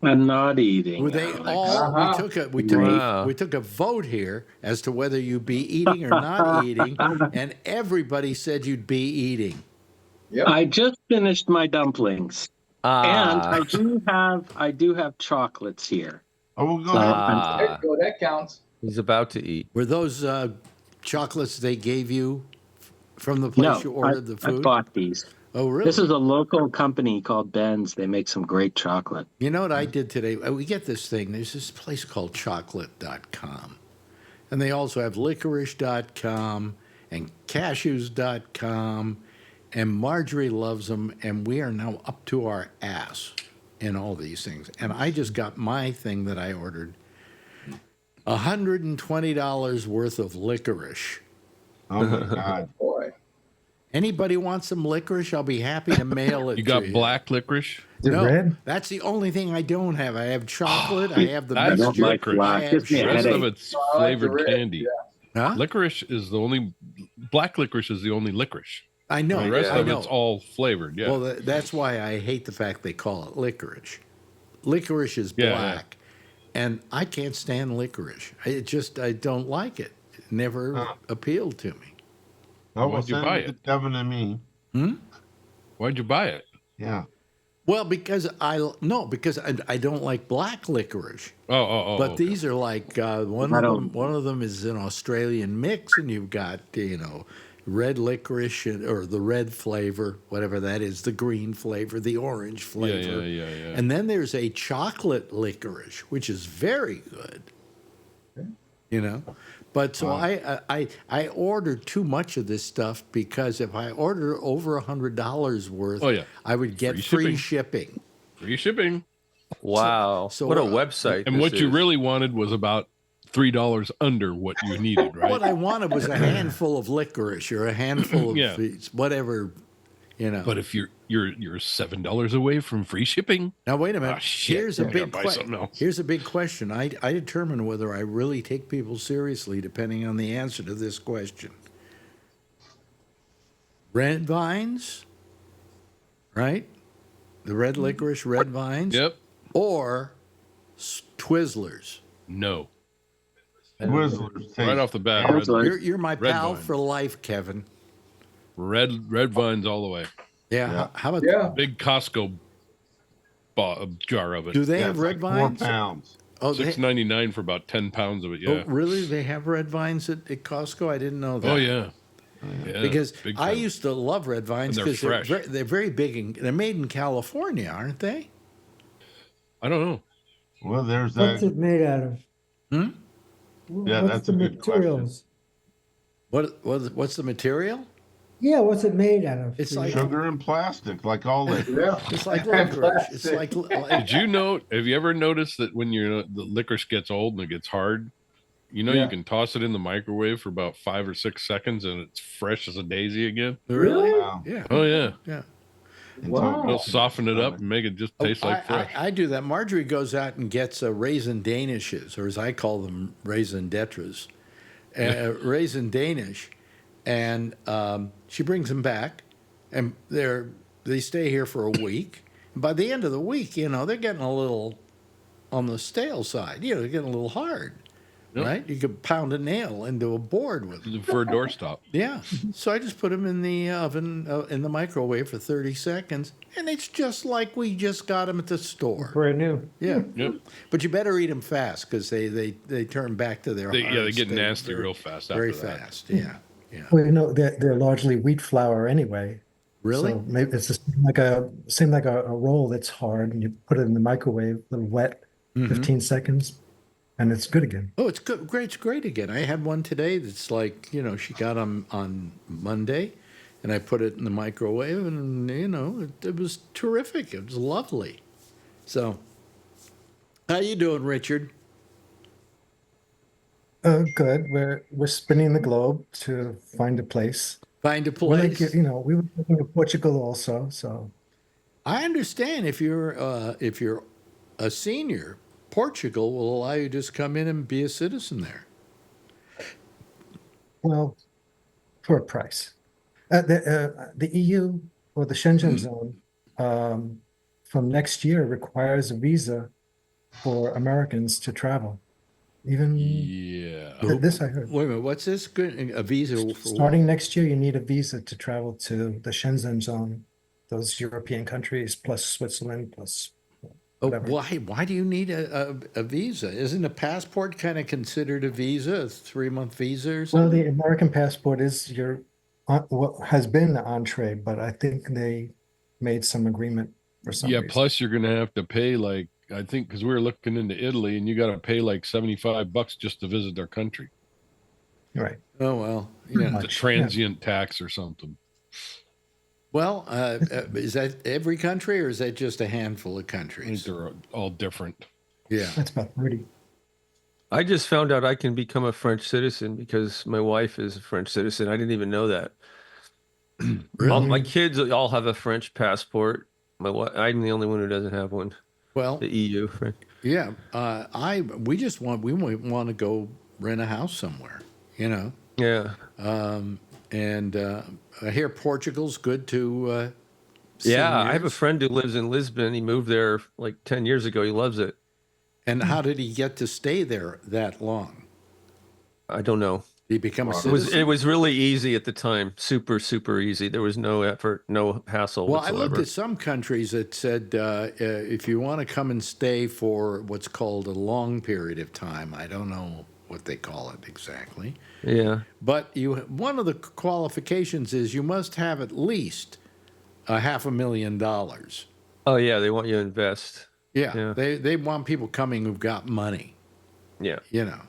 I'm not eating. Well, they Alex. all Uh-huh. we took a vote here as to whether you be eating or not eating, and everybody said you'd be eating. Yep. I just finished my dumplings, and Ah, I do have chocolates here. Oh, well, go ahead. There you go. That counts. he's about to eat. Were those chocolates they gave you from the place you ordered the I food? bought these. Oh, really? This is a local company called Ben's. They make some great chocolate. You know what I did today? We get this thing. There's this place called chocolate.com. And they also have licorice.com and cashews.com. And Marjorie loves them. And we are now up to our ass in all these things. And I just got my thing that I ordered $120 worth of licorice. Oh my God. Boy. Anybody want some licorice? I'll be happy to mail it You to got you. black licorice? Is it No, red? that's the only thing I don't have. I have chocolate. I have the I don't mixture. like black. I have Gives me a The rest of headache. it's I like the flavored red, candy. yeah. Huh? Licorice is the only black licorice is the only licorice. I know. The rest I of know. it's all flavored. Yeah. Well, that's why I hate the fact they call it licorice. Licorice is Yeah, black, and I can't stand licorice. I don't like it. It never appealed to me. Oh, well, Why'd you send buy it to it? Devin and me. Why'd you buy it? Yeah. Well, because I don't like black licorice. Oh. But okay. these are like one of them is an Australian mix, and you've got red licorice or the red flavor, whatever that is, the green flavor, the orange flavor. Yeah. And then there's a chocolate licorice, which is very good. But so I ordered too much of this stuff because if I order over $100 worth, Oh, yeah. I would get Free free shipping. Free shipping. Wow. So what a what- website. And this what you is. really wanted was about $3 under what you needed, right? What I wanted was a handful of licorice or a handful of Yeah. whatever, But if you're $7 away from free shipping, Now wait a minute. Ah, shit. Here's a I gotta big buy something else. Here's a big question. I determine whether I really take people seriously depending on the answer to this question. Red vines, right? The red licorice, red vines, yep, or Twizzlers. no, Twizzlers. right taste off the bat, Twizzlers. You're my Red pal vines. for life, Kevin. red vines all the way. Yeah. Yeah. How about Yeah. Big Costco jar of it. Do they Yeah, have it's red like vines? 4 pounds. Oh, they, $6.99 for about 10 pounds of it. oh, Yeah. really? They have red vines at Costco? I didn't know that. Oh yeah. Yeah, Because big I time. used to love red vines And they're because fresh. they're very big and they're made in California, aren't they? I don't know. Well, there's What's that. it made out of? Hmm? Yeah, What's that's the a good question. materials? What's the material? Yeah, what's it made out of? It's like Sugar and plastic, like all that. Yeah. it's like licorice. It's like Did you know? Have you ever noticed that when the licorice gets old and it gets hard, you Yeah. can toss it in the microwave for about 5 or 6 seconds and it's fresh as a daisy again. really? Wow. Yeah. Oh yeah, Yeah. Wow. they'll soften it up and make it just taste like fresh. I do that. Marjorie goes out and gets raisin danishes, or as I call them, raisin detras, raisin Danish, and she brings them back, and they stay here for a week. And by the end of the week, they're getting a little on the stale side. They're getting a little hard, Yep. right? You could pound a nail into a board with them. For a doorstop. Yeah. So I just put them in the oven, in the microwave for 30 seconds, and it's just like we just got them at the store. Brand new. Yeah. Yep. But you better eat them fast because they turn back to their They hard get state nasty very- real fast. very after that. fast. Yeah. Yeah. Well, they're largely wheat flour anyway. Really? So maybe it's just same like a roll that's hard, and you put it in the microwave, a little wet, 15 seconds, and it's good again. Oh, it's good. Great. It's great again. I had one today that's like, she got them on Monday, and I put it in the microwave, and, it was terrific. It was lovely. So, how you doing, Richard? Good. We're spinning the globe to find a place. Find a We're like, place. we were looking at Portugal also. So I understand if you're a senior, Portugal will allow you to just come in and be a citizen there. well, for a price. The EU or the Schengen zone from next year requires a visa for Americans to travel. Even Yeah. this I heard. Wait a minute, what's this? A visa for what? Starting next year, you need a visa to travel to the Schengen zone, those European countries, plus Switzerland, plus Oh, whatever. why do you need a visa? Isn't a passport kind of considered a visa, a 3-month visa or Well, something? the American passport is what has been the entree, but I think they made some agreement for some Yeah. reason. Plus, you're going to have to pay like, I think, because we were looking into Italy and you got to pay like $75 just to visit their country. Right. Oh, well, Pretty yeah. The much, transient tax or something. Well, is that every country or is that just a handful of I think countries? they're all different. Yeah. That's about 30. I just found out I can become a French citizen because my wife is a French citizen. I didn't even know that. All my kids all have a French passport. I'm the only one who doesn't have one. Well, The EU. Right? yeah. We want to go rent a house somewhere, you know. Yeah. And I hear Portugal's good to Yeah. I have a seniors. friend who lives in Lisbon. He moved there like 10 years ago. He loves it. And how did he get to stay there that long? I don't know. Did he become a It was citizen? really easy at the time. Super, super easy. There was no effort, no hassle Well, I looked whatsoever. at some countries that said if you want to come and stay for what's called a long period of time, I don't know what they call it exactly, Yeah. but one of the qualifications is you must have at least $500,000. Oh, yeah. They want you to invest. Yeah, Yeah. they want people coming who've got money, Yeah. you know.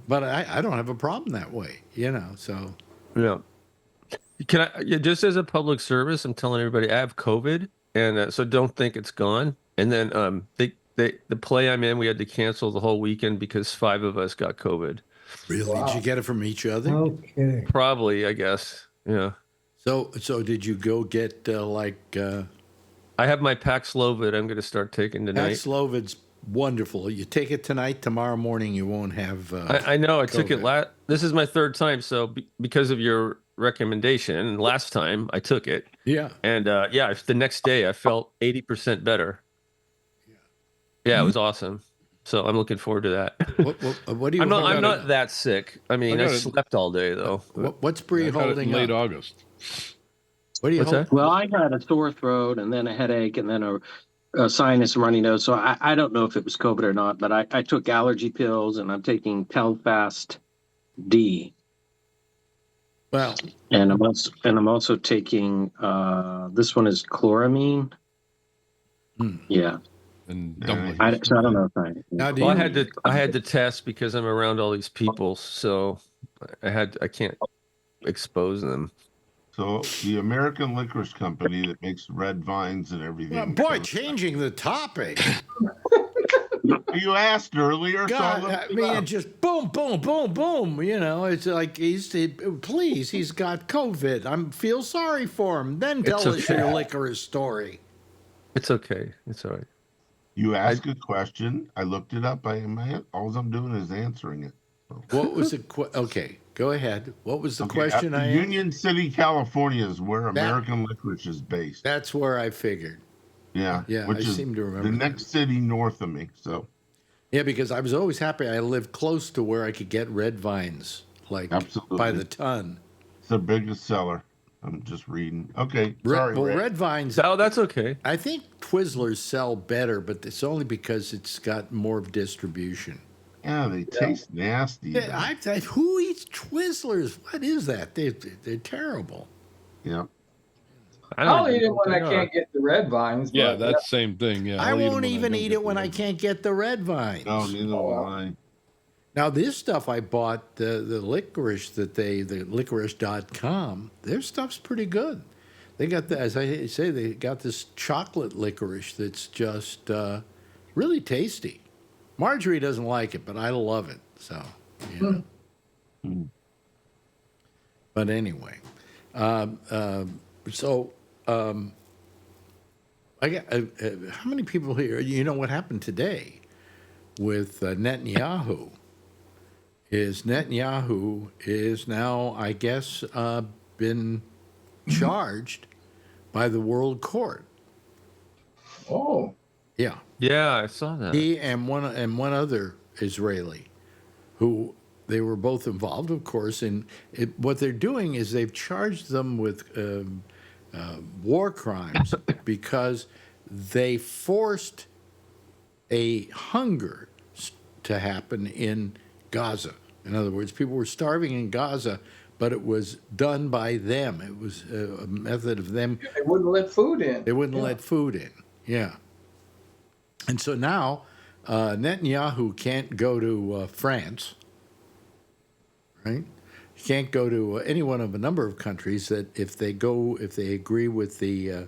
But I don't have a problem that way, you know. So Yeah. Can I, yeah, just as a public service, I'm telling everybody I have COVID, and so don't think it's gone. And then the play I'm in, we had to cancel the whole weekend because 5 of us got COVID. really, did you get it from each other? Okay. Probably, I guess. Yeah. So did you go get I have my Paxlovid. I'm going to start taking tonight. Paxlovid's wonderful. You take it tonight, tomorrow morning you won't have. I know. I took it COVID. This is my 3rd time, so because of your recommendation, last time I took it, Yeah. and yeah, the next day I felt 80% better. Yeah, it was awesome. So I'm looking forward to that. What do you? I'm what- not that sick. I mean, I got it. slept all day though. What's Bree I got it in holding late up? August. What do you What's hold? that? Well, I had a sore throat and then a headache and then a sinus and runny nose. So I don't know if it was COVID or not, but I took allergy pills and I'm taking Telfast D. Well, And I'm also taking this one is chloramine. Yeah. And Yeah. double So I don't know if I now do Well, you? I had to test because I'm around all these people, so I can't expose them. So the American Licorice Company that makes red vines and everything. Boy, changing the topic. You asked earlier. God, so I mean, it just boom, boom, boom, boom. You know, it's like he's got COVID. I feel sorry for him. Then tell us okay. your licorice story. It's okay. It's all right. you ask a question. I looked it up. All I'm doing is answering it. What was the okay? Go ahead. What was the Okay, question? I asked? Union City, California is where American Licorice is based. That's where I figured. Yeah, Yeah, which I is seem to remember the that. next city north of me. So Yeah, because I was always happy I lived close to where I could get red vines, like Absolutely. by the ton. it's the biggest seller. I'm just reading. Okay, sorry. Rick. Red vines. Oh, that's okay. I think Twizzlers sell better, but it's only because it's got more distribution. Yeah, they taste nasty. Yeah, who eats Twizzlers? What is that? They're terrible. Yeah. I'll eat it when I can't get the red vines. Yeah, but, that's the same thing. Yeah, I I'll eat 'em won't when even don't eat get it when the I red can't get the red vines. No, neither will I. Now this stuff I bought, the licorice the licorice.com, their stuff's pretty good. They got as I say, they got this chocolate licorice that's just really tasty. Marjorie doesn't like it, but I love it. So, you know. But anyway, I got how many people here? You know what happened today with Netanyahu? Netanyahu is now, I guess, been charged by the World Court Oh, Yeah, Yeah, I saw that. he and one other Israeli, who they were both involved, of course. In it, what they're doing is they've charged them with war crimes because they forced a hunger to happen in Gaza. In other words, people were starving in Gaza, but it was done by them. It was a method of them. they wouldn't let food in. They wouldn't let food in. Yeah. And so now Netanyahu can't go to France, right? He can't go to any one of a number of countries that if they agree with the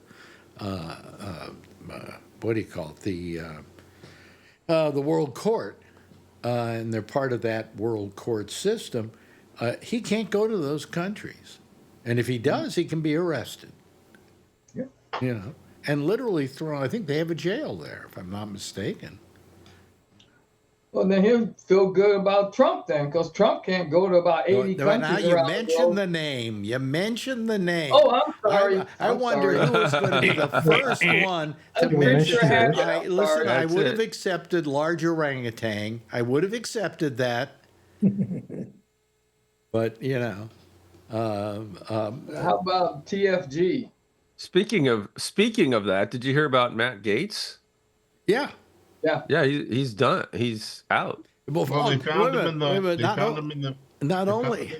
what do you call it, the World Court, and they're part of that World Court system, he can't go to those countries, and if he does, he can be arrested. Yeah. You know, and literally thrown. I think they have a jail there, if I'm not mistaken. Well, then he'll feel good about Trump then, because Trump can't go to about 80 countries Now you around the mentioned world. the name. You mentioned the name. Oh, I'm sorry. I wonder who was going to be the first one to That's mention picture it. hat. Listen, I That's would have it. accepted large orangutan. I would have accepted that. But, you know. How about TFG? Speaking of that, did you hear about Matt Gaetz? Yeah. Yeah, he's done. He's out. Well, they found him in the. They found him in the. Not only,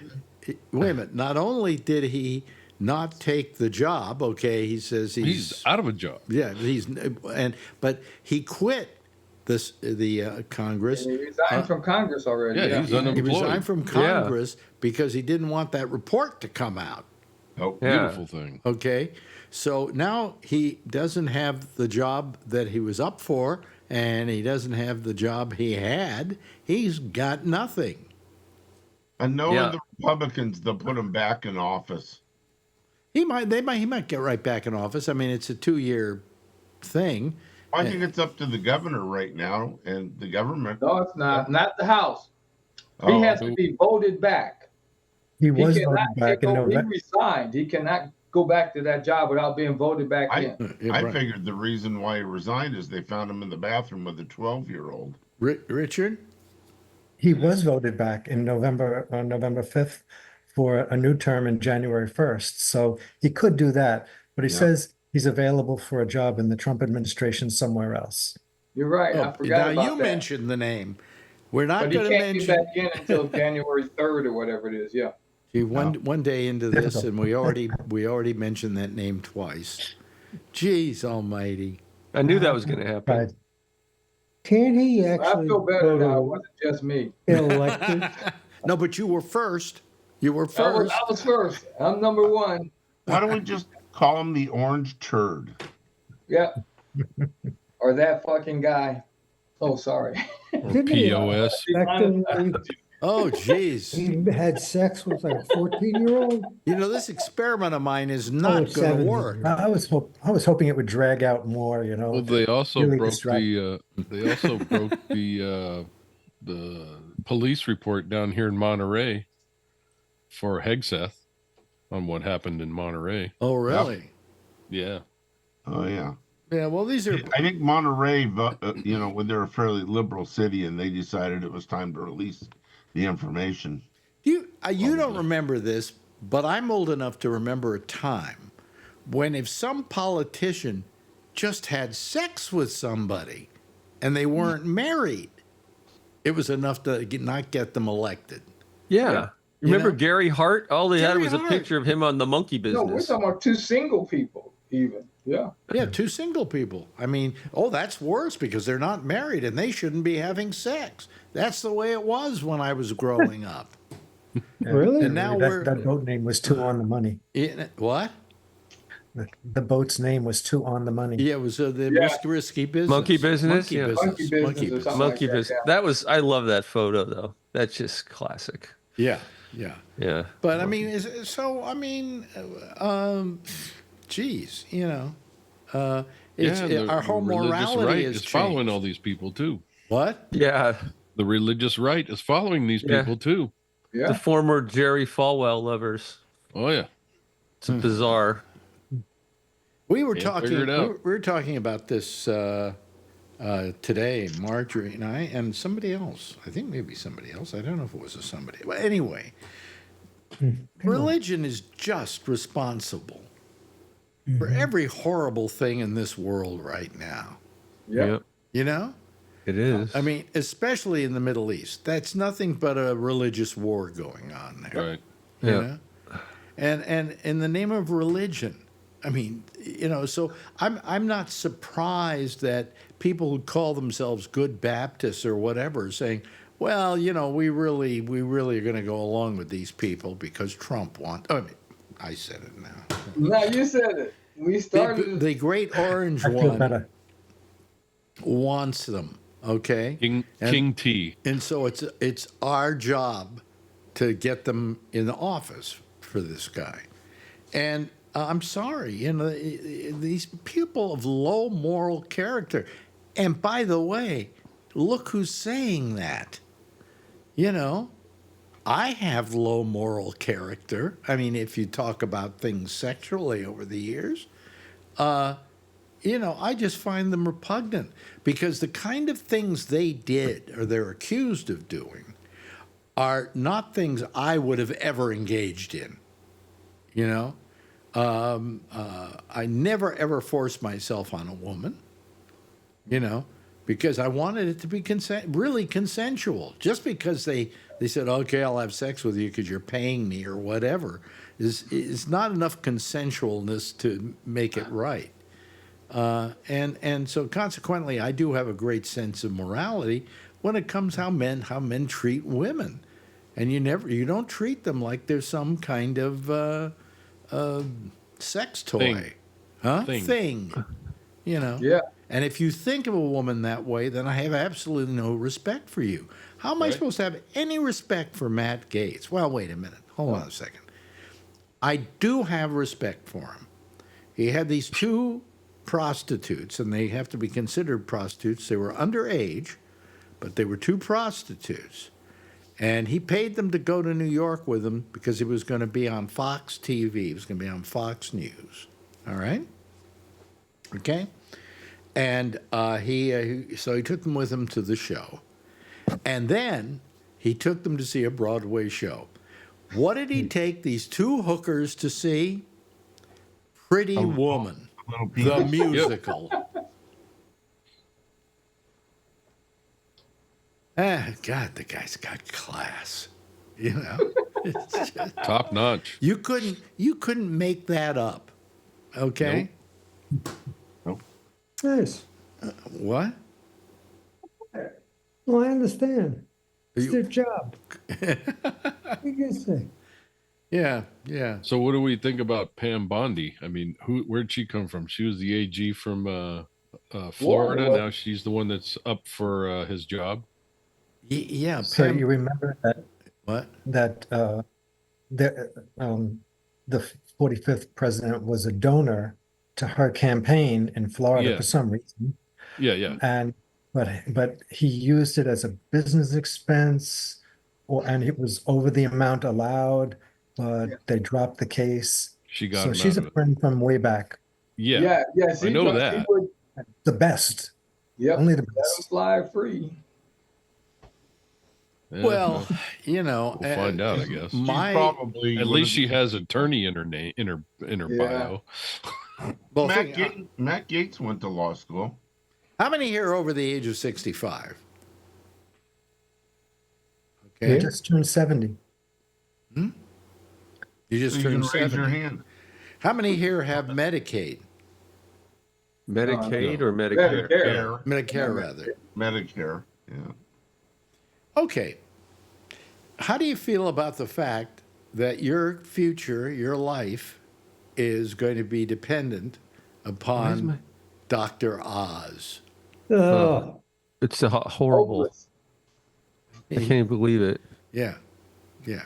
wait a minute. Not only did he not take the job, okay, he says He's out of a job. yeah, but he quit the Congress. He resigned from Congress already. Yeah, he's He unemployed. resigned from Congress because he didn't want that report to come out. Oh, Yeah. Beautiful thing. Okay, so now he doesn't have the job that he was up for, and he doesn't have the job he had. He's got nothing. and knowing Yeah. the Republicans, they'll put him back in office. He might get right back in office. I mean, it's a 2-year thing. I think it's up to the governor right now and the government. No, it's not. Not the House. Oh, He has to be voted back. He He was cannot voted back in he November. resigned. He cannot go back to that job without being voted back in. Yeah, I right. figured the reason why he resigned is they found him in the bathroom with a 12-year-old. Richard? He was voted back in November, on November 5th for a new term in January 1st. So he could do that, but he Yeah. says he's available for a job in the Trump administration somewhere else. You're right. I Now forgot about you that. mentioned the name. We're not But he going to can't get mention. back in until January 3rd or whatever it is. Yeah. Gee, one day into this, and we already mentioned that name twice. Jeez Almighty! I knew that was going to happen. Right. Can't he I actually feel better now. It go wasn't just me. to elected? No, but you were first. You were I first. was first. I'm number one. Why don't we just call him the orange turd? Yeah. Or that fucking guy. Oh, sorry. Or Didn't he, POS. effectively, Oh, jeez. he had sex with like a 14-year-old? You know, this experiment of mine is Oh, not going to 17. work. I was hoping it would drag out more, you know. Well, they also really broke distract- the police report down here in Monterey for Hegseth on what happened in Monterey. Oh, really? Yeah. Oh yeah. Yeah. Well, these are. I think Monterey, when they're a fairly liberal city, and they decided it was time to release the information. You don't remember this, but I'm old enough to remember a time when if some politician just had sex with somebody and they weren't married, it was enough to not get them elected. Yeah. Remember know? Gary Hart? All they had Gary was a Hart. picture of him on the monkey No, we're business. talking about two single people, even. Yeah. Yeah, 2 single people. I mean, that's worse because they're not married and they shouldn't be having sex. That's the way it was when I was growing up. Really? And now we're- that boat name was too on the money. What? The boat's name was too on the money. Yeah, it was the Yeah. risky business. Monkey business? Monkey Yeah. business. Monkey business Monkey or business. something. Monkey like that, business. yeah. That was, I love that photo though. That's just classic. Yeah, yeah. Yeah. But I mean, geez, The our whole religious morality right is following changed. all these people too. What? Yeah. The religious right is following these Yeah. people too. Yeah. The former Jerry Falwell lovers. Oh yeah. It's bizarre. We were Can't talking. figure it out. We were talking about this today, Marjorie and I, and somebody else. I think maybe somebody else. I don't know if it was a somebody. But anyway, religion is just responsible for every horrible thing in this world right now. Yep. You know? It is. I mean, especially in the Middle East. That's nothing but a religious war going on there. Right. You Yeah. know? And in the name of religion, I mean, you know, so I'm not surprised that people who call themselves good Baptists or whatever are saying, well, you know, we really are going to go along with these people because Trump wants. I mean, I said it now. No, you said it. We started. The great orange I feel one better. wants them. Okay. King T. And so it's our job to get them in the office for this guy. And I'm sorry, you know, these people of low moral character. And by the way, look who's saying that. You know, I have low moral character. I mean, if you talk about things sexually over the years, you know, I just find them repugnant because the kind of things they did or they're accused of doing are not things I would have ever engaged in. You know, I never ever forced myself on a woman, you know, because I wanted it to be really consensual. Just because they said, okay, I'll have sex with you because you're paying me or whatever is not enough consensualness to make it right. And so consequently, I do have a great sense of morality when it comes how men treat women. And you don't treat them like there's some kind of sex toy, Thing. huh? Thing. You know. Yeah. And if you think of a woman that way, then I have absolutely no respect for you. How am I Right. supposed to have any respect for Matt Gaetz? Well, wait a minute. Hold on a second. I do have respect for him. He had these two prostitutes, and they have to be considered prostitutes. They were underage, but they were two prostitutes. And he paid them to go to New York with him because he was going to be on Fox TV. He was going to be on Fox News. All right? Okay? And so he took them with him to the show. And then he took them to see a Broadway show. What did he take these two hookers to see? Pretty Woman, the musical. God, the guy's got class. You know, it's just, Top notch. you couldn't make that up. Okay. Nice. What? Well, I understand. It's You- their job. What do you say? Yeah, yeah. So what do we think about Pam Bondi? I mean, where'd she come from? She was the AG from Florida. Florida. Now she's the one that's up for his job. Yeah. So Pam, you remember what? that the 45th president was a donor to her campaign in Florida Yeah. for some reason, Yeah. and but he used it as a business expense, and it was over the amount allowed, but they dropped the case. She got So him she's out a of it. friend from way back. Yeah. Yeah. I know she that. would- The best, Yep. only the Let 'em best. slide free. Yeah, Well, you know, we'll find out, I guess. She's my probably At least she has attorney in her name, in her Yeah. bio. well, Matt Gaetz went to law school. how many here are over the age of 65? He Okay, just turned 70. you just So you can turned raise your 70. hand. How many here have Medicaid? Medicaid or Medicare? Medicare. Medicare, rather. Medicare. Yeah. Okay. How do you feel about the fact that your future, your life, is going to be dependent upon Dr. Oz? Oh, It's horrible. Hopeless. I can't even believe it. Yeah, yeah.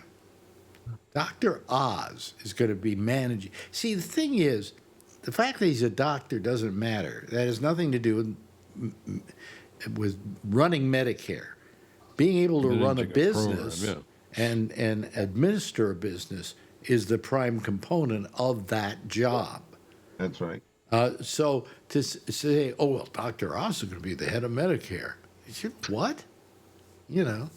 Dr. Oz is going to be managing. See, the thing is, the fact that he's a doctor doesn't matter. That has nothing to do with running Medicare. Being able to run a Managing a business program, and administer a business is the prime component of that job. That's right. So to say, oh well, Dr. Oz is going to be the head of Medicare. You said, what? You know,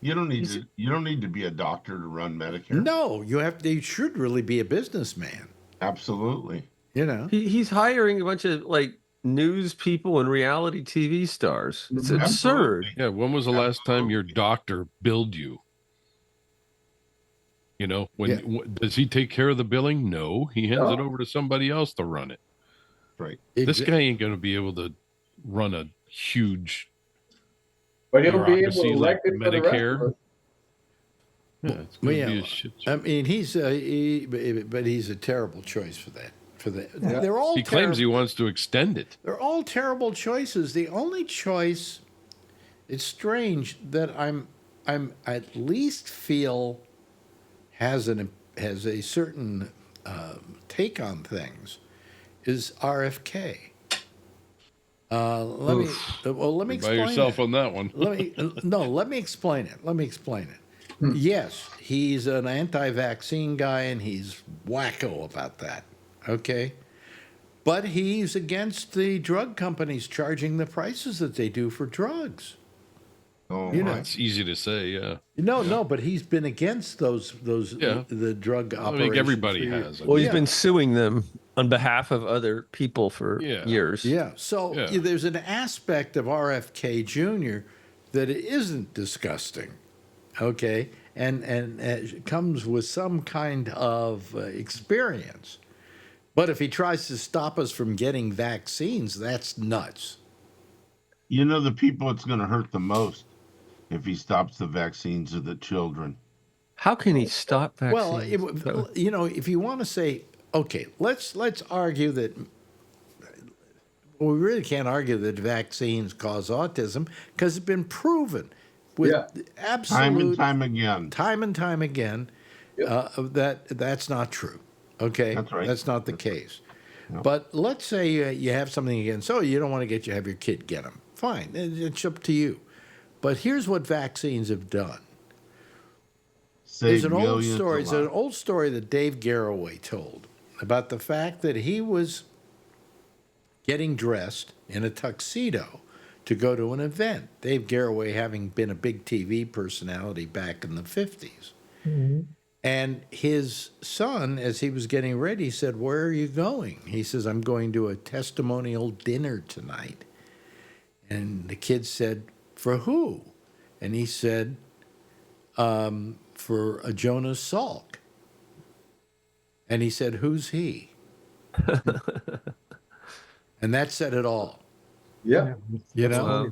You don't need to. You don't need to be a doctor to run Medicare. no, you have. You should really be a businessman. Absolutely. You know, He's hiring a bunch of like news people and reality TV stars. It's absurd. Yeah. When was the last time your doctor billed you? You know, does he take care of the billing? No, he hands it over to somebody else to run it. Right. This guy ain't going to be able to run a huge But he'll be able bureaucracy to like elect it for the rest of Medicare. us. Yeah, it's going to Well, be yeah, a shit show. I mean, but he's a terrible choice for that. Yeah. They're all He claims he terrible. wants to extend it. They're all terrible choices. The only choice, it's strange that I'm at least feel has a certain take on things, is RFK. Let me You're by explain yourself it. on that one. Let me explain it. Let me explain it. Yes, he's an anti-vaccine guy, and he's wacko about that. Okay, but he's against the drug companies charging the prices that they do for drugs. Oh, You know, my. It's easy to say, yeah. No, but he's been against those Yeah. the drug I operations. think everybody for years. has. Well, he's Yeah. been suing them on behalf of other people for Yeah. years. Yeah. So Yeah. there's an aspect of RFK Jr. that isn't disgusting, okay, and it comes with some kind of experience. But if he tries to stop us from getting vaccines, that's nuts. You know, the people it's going to hurt the most if he stops the vaccines are the children. How can he stop Well, vaccines? you know, if you want to say, okay, let's argue that. Well, we really can't argue that vaccines cause autism because it's been proven with absolute Time and time again. time and time again that that's not true. Okay, That's right. That's not the case. Yep. But let's say you have something against. So you don't want to have your kid get them. Fine, it's up to you. But here's what vaccines have done. There's Save an old millions story. of It's an lives. old story that Dave Garroway told about the fact that he was getting dressed in a tuxedo to go to an event. Dave Garroway having been a big TV personality back in the 50s. And his son, as he was getting ready, said, "Where are you going?" He says, "I'm going to a testimonial dinner tonight." And the kid said, "For who?" And he said, "For a Jonas Salk." And he said, "Who's he?" And that said it all. Yeah. You know?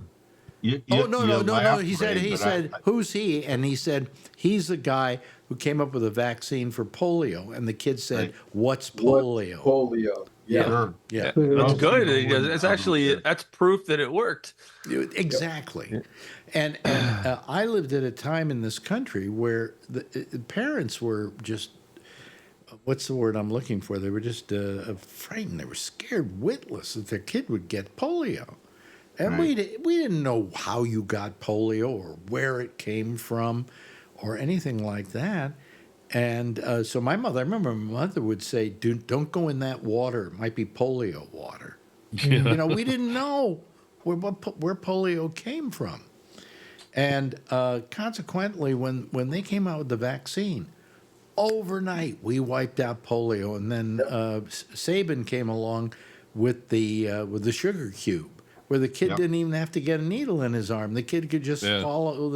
Oh, no. He said, "Who's he?" And he said, "He's the guy who came up with a vaccine for polio." And the kid said, Right. "What's polio?" Polio. Yeah. Sure. Yeah, That's Most good. people He does. wouldn't It's have actually them. that's proof that it worked. exactly. And I lived at a time in this country where the parents were just, what's the word I'm looking for? They were just frightened. They were scared witless that their kid would get polio. And we didn't know how you got polio or where it came from or anything like that. And so I remember my mother would say, don't go in that water. It might be polio water. You know, we didn't know where polio came from. And consequently, when they came out with the vaccine, overnight we wiped out polio. And then Sabin came along with the sugar cube, where the kid didn't even have to get a needle in his arm. The kid could just follow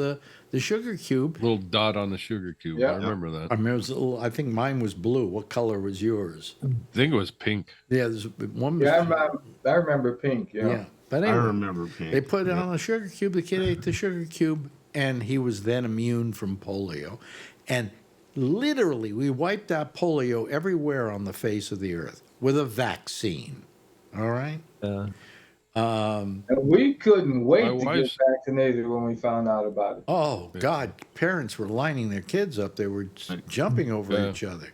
the sugar cube. Little dot on the sugar cube. Yeah. I remember that. I remember it was a little, I think mine was blue. What color was yours? I think it was pink. Yeah, there's one was, Yeah, I remember pink. Yeah. yeah. But I anyway, remember pink. they put it on a sugar cube. The kid ate the sugar cube, and he was then immune from polio. And literally, we wiped out polio everywhere on the face of the earth with a vaccine. All right? And we couldn't wait My to get wife's- vaccinated when we found out about it. Oh, God. Parents were lining their kids up. They were jumping over each other.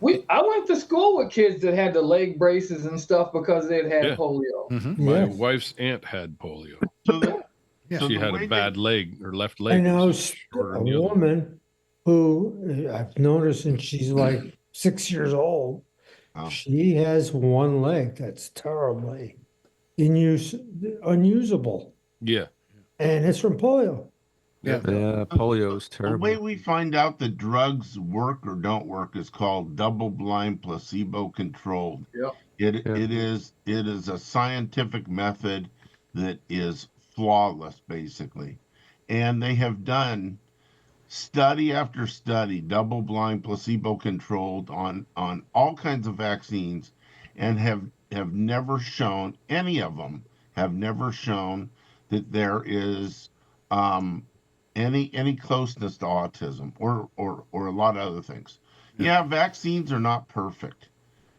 I went to school with kids that had the leg braces and stuff because they'd had Yeah. polio. My Yes. wife's aunt had polio. So the, Yeah. so She the had way a bad leg, her left I leg. know was shorter a than the other. woman who I've noticed, and she's like 6 years old, Oh. She has one leg that's terribly unusable, Yeah. and it's from polio. Yeah. Yeah, polio is The way terrible. we find out that drugs work or don't work is called double-blind placebo-controlled. Yep. Yeah. It is a scientific method that is flawless, basically, and they have done study after study, double-blind placebo-controlled on all kinds of vaccines, and have never shown, any of them have never shown that there is any closeness to autism or a lot of other things. Yeah, vaccines are not perfect.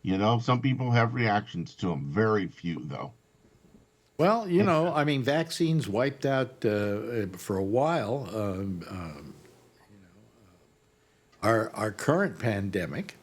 You know, some people have reactions to them. Very few, though. Well, you know, I mean, vaccines wiped out for a while our current pandemic,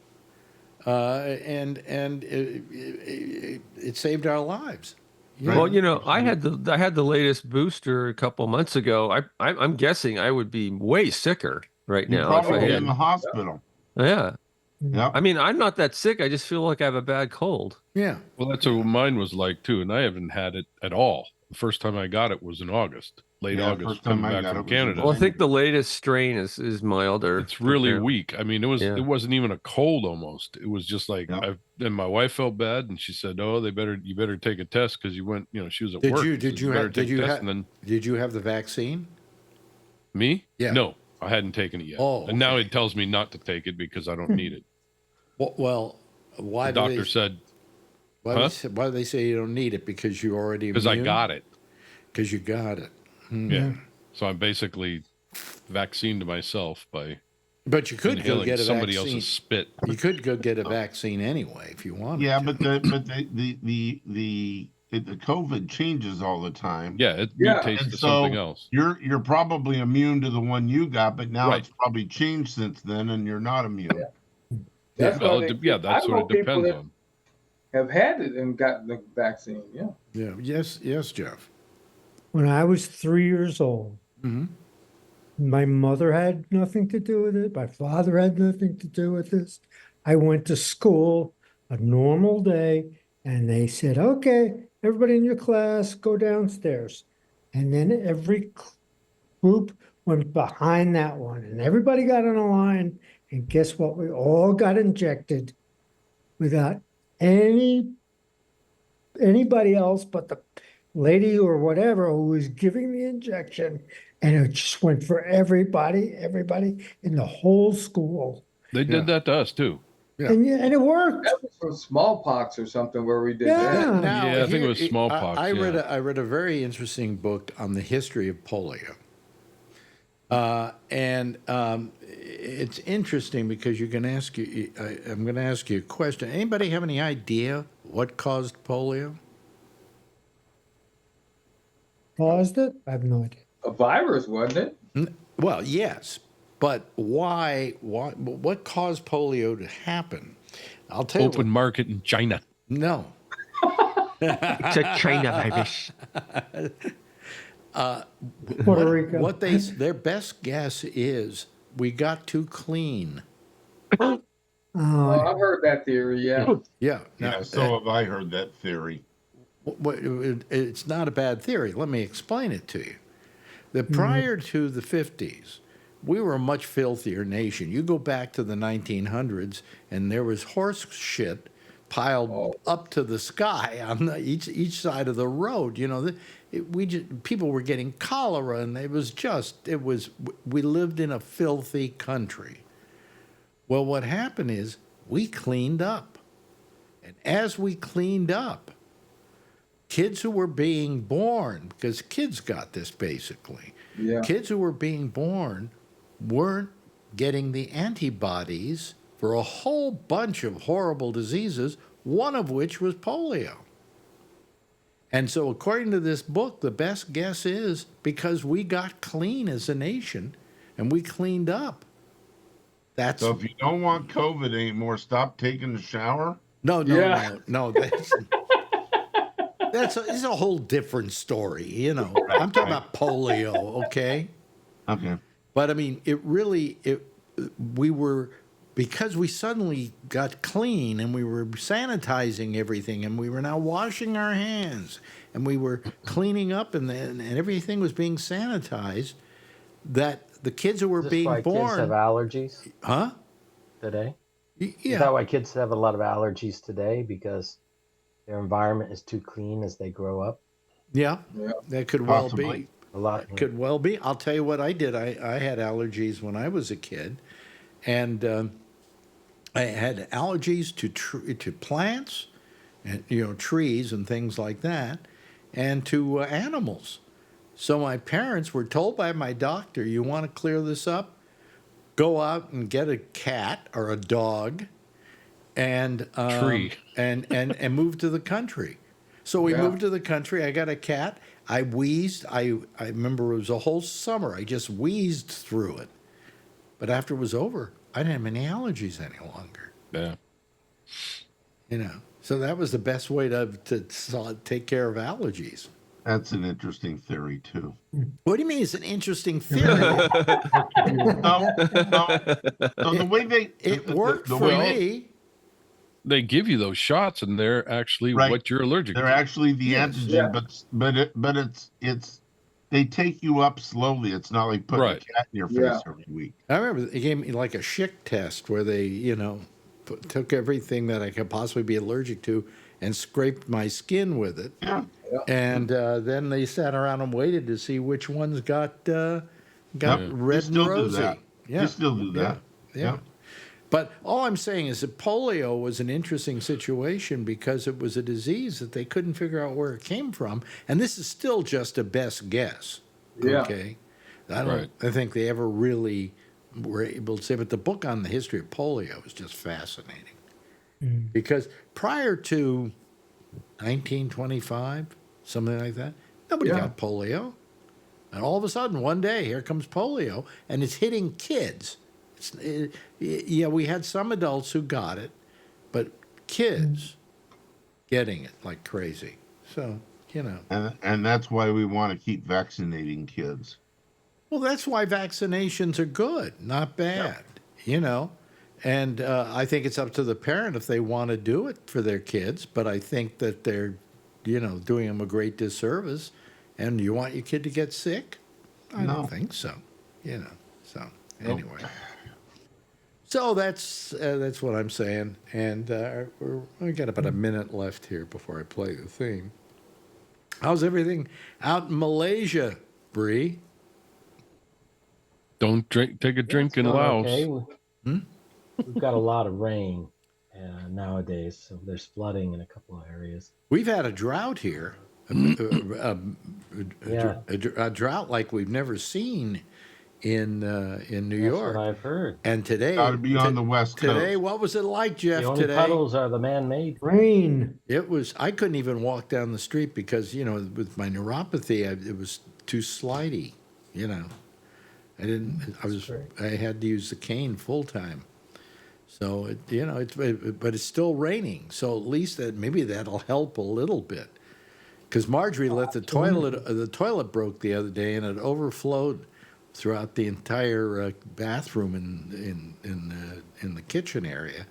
and it saved our lives. You Well, know? you know, I had the latest booster a couple months ago. I'm guessing I would be way sicker right You'd now if I probably be in had. the hospital. Yeah. Yep. I mean, I'm not that sick. I just feel like I have a bad cold. Yeah. Well, that's what mine was like too, and I haven't had it at all. The first time I got it was in August, late Yeah, August, first time coming I back got from it was in Canada. Well, I think the latest strain is milder. It's really apparently. weak. I mean, Yeah. it wasn't even a cold almost. It was just like, Yep. and my wife felt bad, and she said, "Oh, you better take a test because you went, you know, she was at Did work. you She said, did you better have take did a you test?" have And then did you have the vaccine? me, Yeah. no, I hadn't taken it yet. Oh, and now okay. it tells me not to take it because I don't need it. Well, why The do doctor said why do they say you don't need it? Because you already because I got it. Because you got it. Yeah. So I'm basically vaccinated myself by But you could go inhaling get a somebody vaccine. else's spit. You could go get a vaccine anyway if you wanted. Yeah, to. but the COVID changes all the time. Yeah, it Yeah. mutates And to so something else. you're probably immune to the one you got, but now Right. it's probably changed since then, and you're not immune. That's Well, why yeah, that's I what know it people depends that on. have had it and gotten the vaccine. Yeah. Yeah. Yes, Jeff. When I was 3 years old, Mm-hmm. my mother had nothing to do with it. My father had nothing to do with this. I went to school a normal day, and they said, "Okay, everybody in your class, go downstairs." And then every group went behind that one, and everybody got in a line. And guess what? We all got injected without anybody else but the lady or whatever who was giving the injection, and it just went for everybody in the whole school. They did that to us too. Yeah. And it worked. That was from smallpox or something where we did Yeah. that. Now, Yeah, I think it was smallpox, I yeah. read a very interesting book on the history of polio. And it's interesting because I'm going to ask you a question. Anybody have any idea what caused polio? Caused it? I have no idea. A virus, wasn't it? Well, yes, but why? What caused polio to happen? I'll tell you. Open market in China. No. It's a China virus. Puerto Rico. Their best guess is we got too clean. Oh, I've heard that theory. Yeah. Yeah. Yeah, so have I heard that theory. It's not a bad theory. Let me explain it to you. Prior to the 50s, we were a much filthier nation. You go back to the 1900s, and there was horse shit piled up to the sky on each side of the road. You know, people were getting cholera, and we lived in a filthy country. Well, what happened is we cleaned up, and as we cleaned up, kids who were being born, because kids got this basically, Yeah. kids who were being born weren't getting the antibodies for a whole bunch of horrible diseases, one of which was polio. And so according to this book, the best guess is because we got clean as a nation and we cleaned up. So if you don't want COVID anymore, stop taking a shower. No. Yeah. It's a whole different story, you know. I'm talking about polio, okay? Okay. But I mean, we were because we suddenly got clean and we were sanitizing everything and we were now washing our hands and we were cleaning up and everything was being sanitized, that the kids who were Is this being why kids have born, allergies huh? today? Is Yeah, that why kids have a lot of allergies today? Because their environment is too clean as they grow up? yeah, Yeah. that could well Possibly. be. A lot. Could well be. I'll tell you what I did. I had allergies when I was a kid, and I had allergies to plants, and trees and things like that, and to animals. So my parents were told by my doctor, "You want to clear this up? Go out and get a cat or a dog, and Tree. and move to the country." So we Yeah. moved to the country. I got a cat. I wheezed. I remember it was a whole summer. I just wheezed through it. But after it was over, I didn't have any allergies any longer. Yeah. So that was the best way to take care of allergies. That's an interesting theory too. What do you mean? It's an interesting theory. So the way It worked the for way me. They give you those shots, and they're actually Right. what you're allergic they're to. actually the Yes. antigen, Yeah. but it's they take you up slowly. It's not like putting Right. a cat in your face Yeah. every week. I remember they gave me like a Schick test where they, took everything that I could possibly be allergic to and scraped my skin with it. Yeah. And then they sat around and waited to see which ones got red They and still do rosy. that. Yeah, They still do that. yeah. Yeah. But all I'm saying is that polio was an interesting situation because it was a disease that they couldn't figure out where it came from, and this is still just a best guess. Yeah. Okay, I Right. think they ever really were able to say. But the book on the history of polio is just fascinating because prior to 1925, something like that, nobody Yeah. got polio, and all of a sudden one day here comes polio, and it's hitting kids. Yeah, we had some adults who got it, but kids getting it like crazy. So, And that's why we want to keep vaccinating kids. well, that's why vaccinations are good, not bad, And I think it's up to the parent if they want to do it for their kids, but I think that they're, doing them a great disservice. And you want your kid to get sick? I No. don't think so, So, anyway. So that's what I'm saying, and we got about a minute left here before I play the theme. How's everything out in Malaysia, Bree? Don't take a drink in It's going Laos. okay. We've got a lot of rain nowadays, so there's flooding in a couple of areas. We've had a drought here, a drought like we've never seen in New That's York. what I've heard. And today, Got to be on the West Coast. today, what was it like, Jeff? The only Today, puddles are the man-made. Rain. it was. I couldn't even walk down the street because with my neuropathy, it was too slidey. I didn't. I had to use the cane full time. So but it's still raining. So at least maybe that'll help a little bit. Because Marjorie let the toilet broke the other day and it overflowed throughout the entire bathroom in the kitchen area.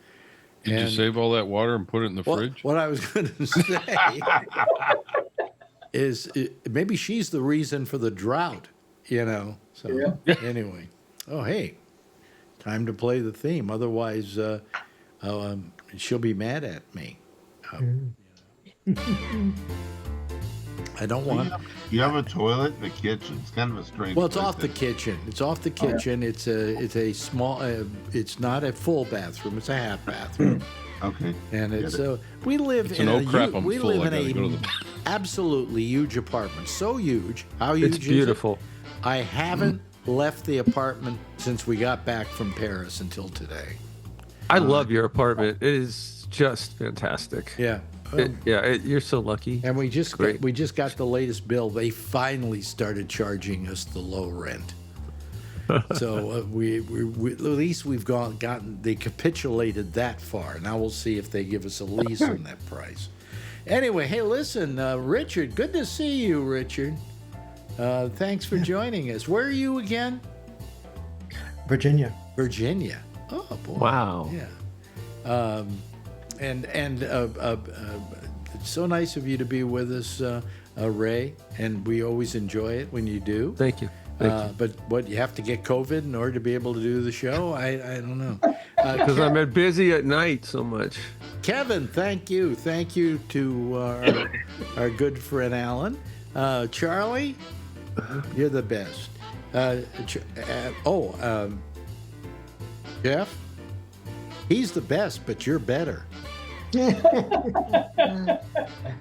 Did you save all that water and put it in the fridge? What I was going to say is maybe she's the reason for the drought, So anyway, hey, time to play the theme. Otherwise, she'll be mad at me. I don't want. You have a toilet in the kitchen. It's kind of a strange. Well, it's place off the kitchen. It's off the kitchen. It's a small. It's not a full bathroom. It's a half bathroom. Okay. And it's we live It's in an, "Oh, crap, I'm we full, live I in gotta go to a the-" absolutely huge apartment. So huge. How huge It's is it? beautiful. I haven't left the apartment since we got back from Paris until today. I love your apartment. It is just fantastic. Yeah. You're so lucky. And we just Great. got the latest bill. They finally started charging us the low rent. So we at least we've gotten they capitulated that far. Now we'll see if they give us a lease on that price. Anyway, hey, listen, Richard, good to see you, Richard. Thanks for joining us. Where are you again? Virginia. Virginia. Oh boy! Wow. Yeah, and it's so nice of you to be with us, Ray. And we always enjoy it when you do. Thank you. Thank you. But what, you have to get COVID in order to be able to do the show? I don't know. Because I'm busy at night so much. Kevin, thank you. Thank you to our good friend Alan. Charlie, you're the best. Jeff, he's the best, but you're better.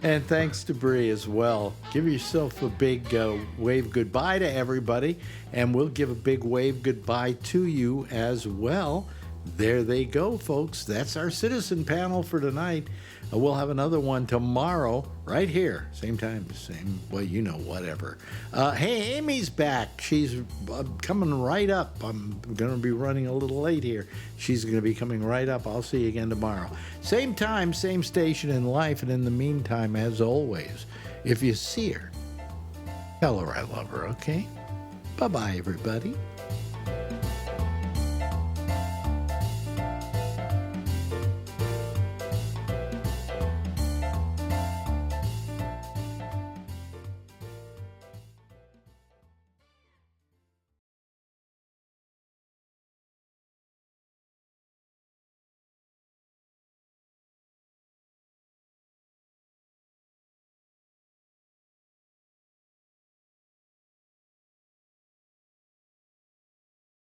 And thanks to Bree as well. Give yourself a big wave goodbye to everybody, and we'll give a big wave goodbye to you as well. There they go, folks. That's our citizen panel for tonight. We'll have another one tomorrow, right here, same time, same, well, you know, whatever. Hey, Amy's back. She's coming right up. I'm going to be running a little late here. She's going to be coming right up. I'll see you again tomorrow. Same time, same station in life. And in the meantime, as always, if you see her, tell her I love her, okay? Bye-bye, everybody.